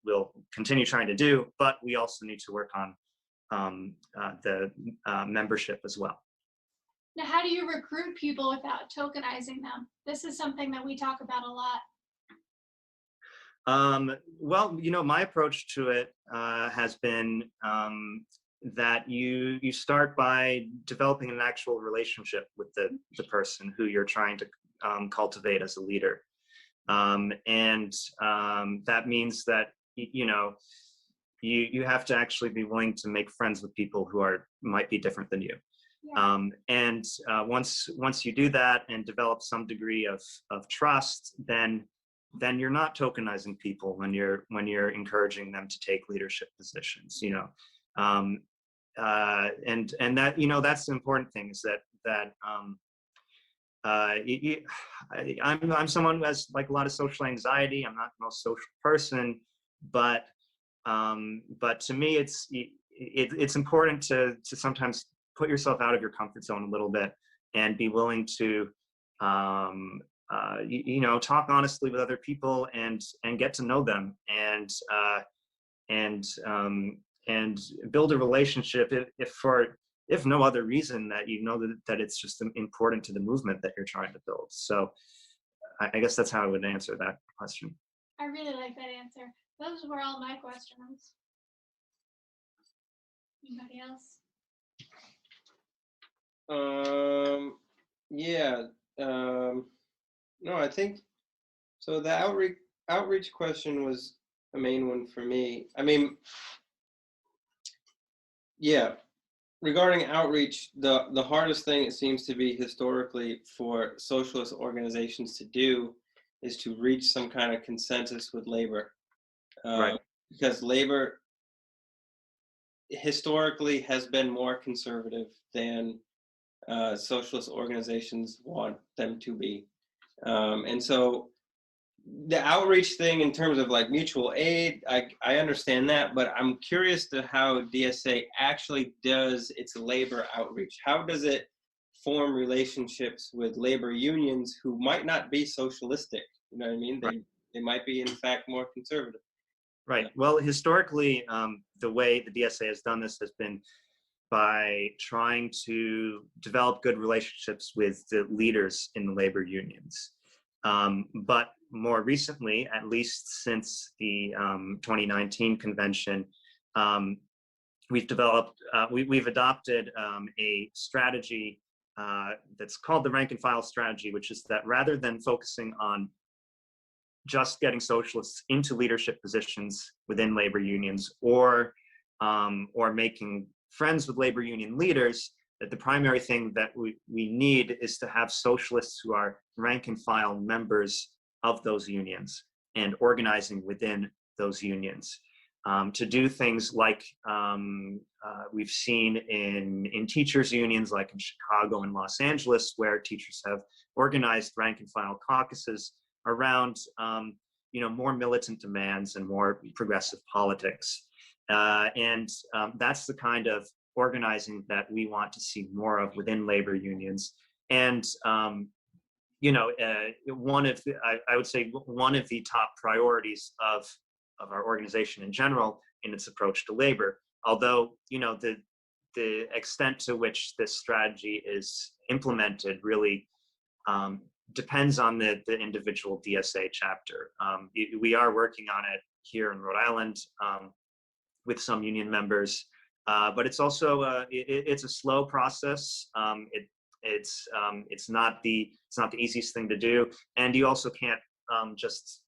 Speaker 4: we'll continue trying to do, but we also need to work on the membership as well.
Speaker 6: Now, how do you recruit people without tokenizing them? This is something that we talk about a lot.
Speaker 4: Well, my approach to it has been that you start by developing an actual relationship with the person who you're trying to cultivate as a leader. And that means that, you have to actually be willing to make friends with people who might be different than you.
Speaker 6: Yeah.
Speaker 4: And once you do that and develop some degree of trust, then you're not tokenizing people when you're encouraging them to take leadership positions. And that that's the important thing, is that I'm someone who has like a lot of social anxiety. I'm not the most social person, but to me it's important to sometimes put yourself out of your comfort zone a little bit and be willing to talk honestly with other people and get to know them and build a relationship, if no other reason, that that it's just important to the movement that you're trying to build. So I guess that's how I would answer that question.
Speaker 6: I really like that answer. Those were all my questions. Anybody else?
Speaker 5: No, I think so. The outreach question was a main one for me. I mean, yeah, regarding outreach, the hardest thing, it seems to be historically, for socialist organizations to do is to reach some kind of consensus with labor.
Speaker 4: Right.
Speaker 5: Because labor historically has been more conservative than socialist organizations want them to be. And so the outreach thing, in terms of like mutual aid, I understand that, but I'm curious to how DSA actually does its labor outreach. How does it form relationships with labor unions who might not be socialistic? You know what I mean?
Speaker 4: Right.
Speaker 5: They might be, in fact, more conservative.
Speaker 4: Right. Well, historically, the way the DSA has done this has been by trying to develop good relationships with the leaders in the labor unions. But more recently, at least since the 2019 convention, we've adopted a strategy that's called the rank and file strategy, which is that rather than focusing on just getting socialists into leadership positions within labor unions or making friends with labor union leaders, that the primary thing that we need is to have socialists who are rank and file members of those unions and organizing within those unions. To do things like we've seen in teachers unions, like in Chicago and Los Angeles, where teachers have organized rank and file caucuses around more militant demands and more progressive politics. And that's the kind of organizing that we want to see more of within labor unions. And I would say one of the top priorities of our organization in general in its approach to labor, although the extent to which this strategy is implemented really depends on the individual DSA chapter. We are working on it here in Rhode Island with some union members, but it's also it's a slow process. It's not the easiest thing to do, and you also can't just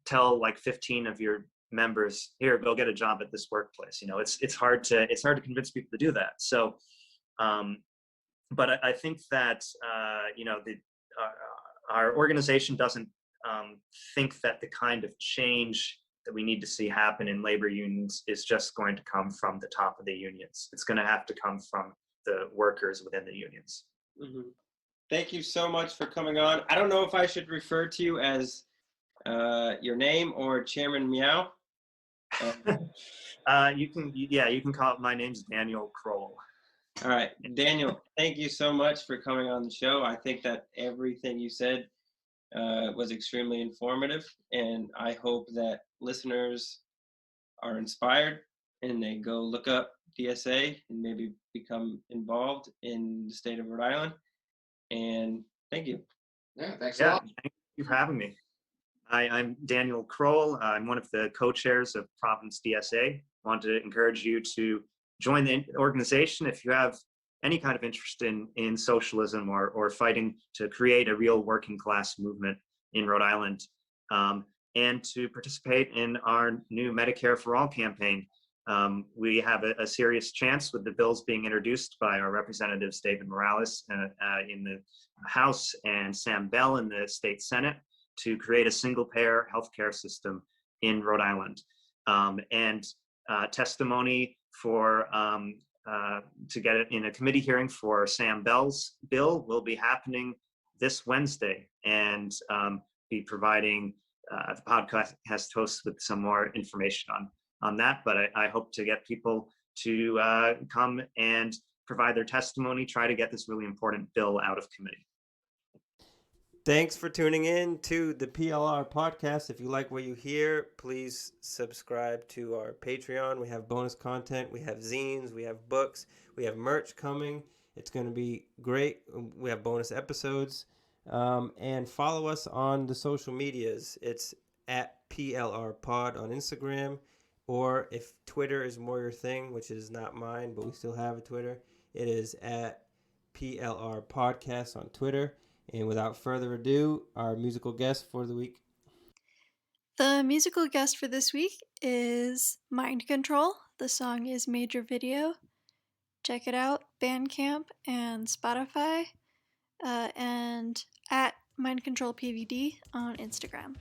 Speaker 4: tell like 15 of your members, here, go get a job at this workplace. It's hard to convince people to do that. So, but I think that our organization doesn't think that the kind of change that we need to see happen in labor unions is just going to come from the top of the unions. It's going to have to come from the workers within the unions.
Speaker 5: Mm-hmm. Thank you so much for coming on. I don't know if I should refer to you as your name or Chairman Meow.
Speaker 4: You can call it, my name's Daniel Kroll.
Speaker 5: All right, Daniel, thank you so much for coming on the show. I think that everything you said was extremely informative, and I hope that listeners are inspired and they go look up DSA and maybe become involved in the state of Rhode Island. And thank you.
Speaker 2: Yeah, thanks a lot.
Speaker 4: Thank you for having me. I'm Daniel Kroll. I'm one of the co-chairs of Providence DSA. I want to encourage you to join the organization if you have any kind of interest in socialism or fighting to create a real working class movement in Rhode Island, and to participate in our new Medicare for All campaign. We have a serious chance with the bills being introduced by our representatives, David Morales in the House and Sam Bell in the state Senate, to create a single-payer healthcare system in Rhode Island. And testimony for to get it in a committee hearing for Sam Bell's bill will be happening this Wednesday, and be providing the podcast hosts with some more information on that. But I hope to get people to come and provide their testimony, try to get this really important bill out of committee.
Speaker 1: Thanks for tuning in to the PLR podcast. If you like what you hear, please subscribe to our Patreon. We have bonus content. We have zines. We have books. We have merch coming. It's going to be great. We have bonus episodes. And follow us on the social medias. It's at PLR Pod on Instagram. Or if Twitter is more your thing, which is not mine, but we still have a Twitter, it is at PLR Podcast on Twitter. And without further ado, our musical guest for the week.
Speaker 3: The musical guest for this week is Mind Control. The song is Major Video. Check it out, Bandcamp and Spotify, and at Mind Control PVD on Instagram.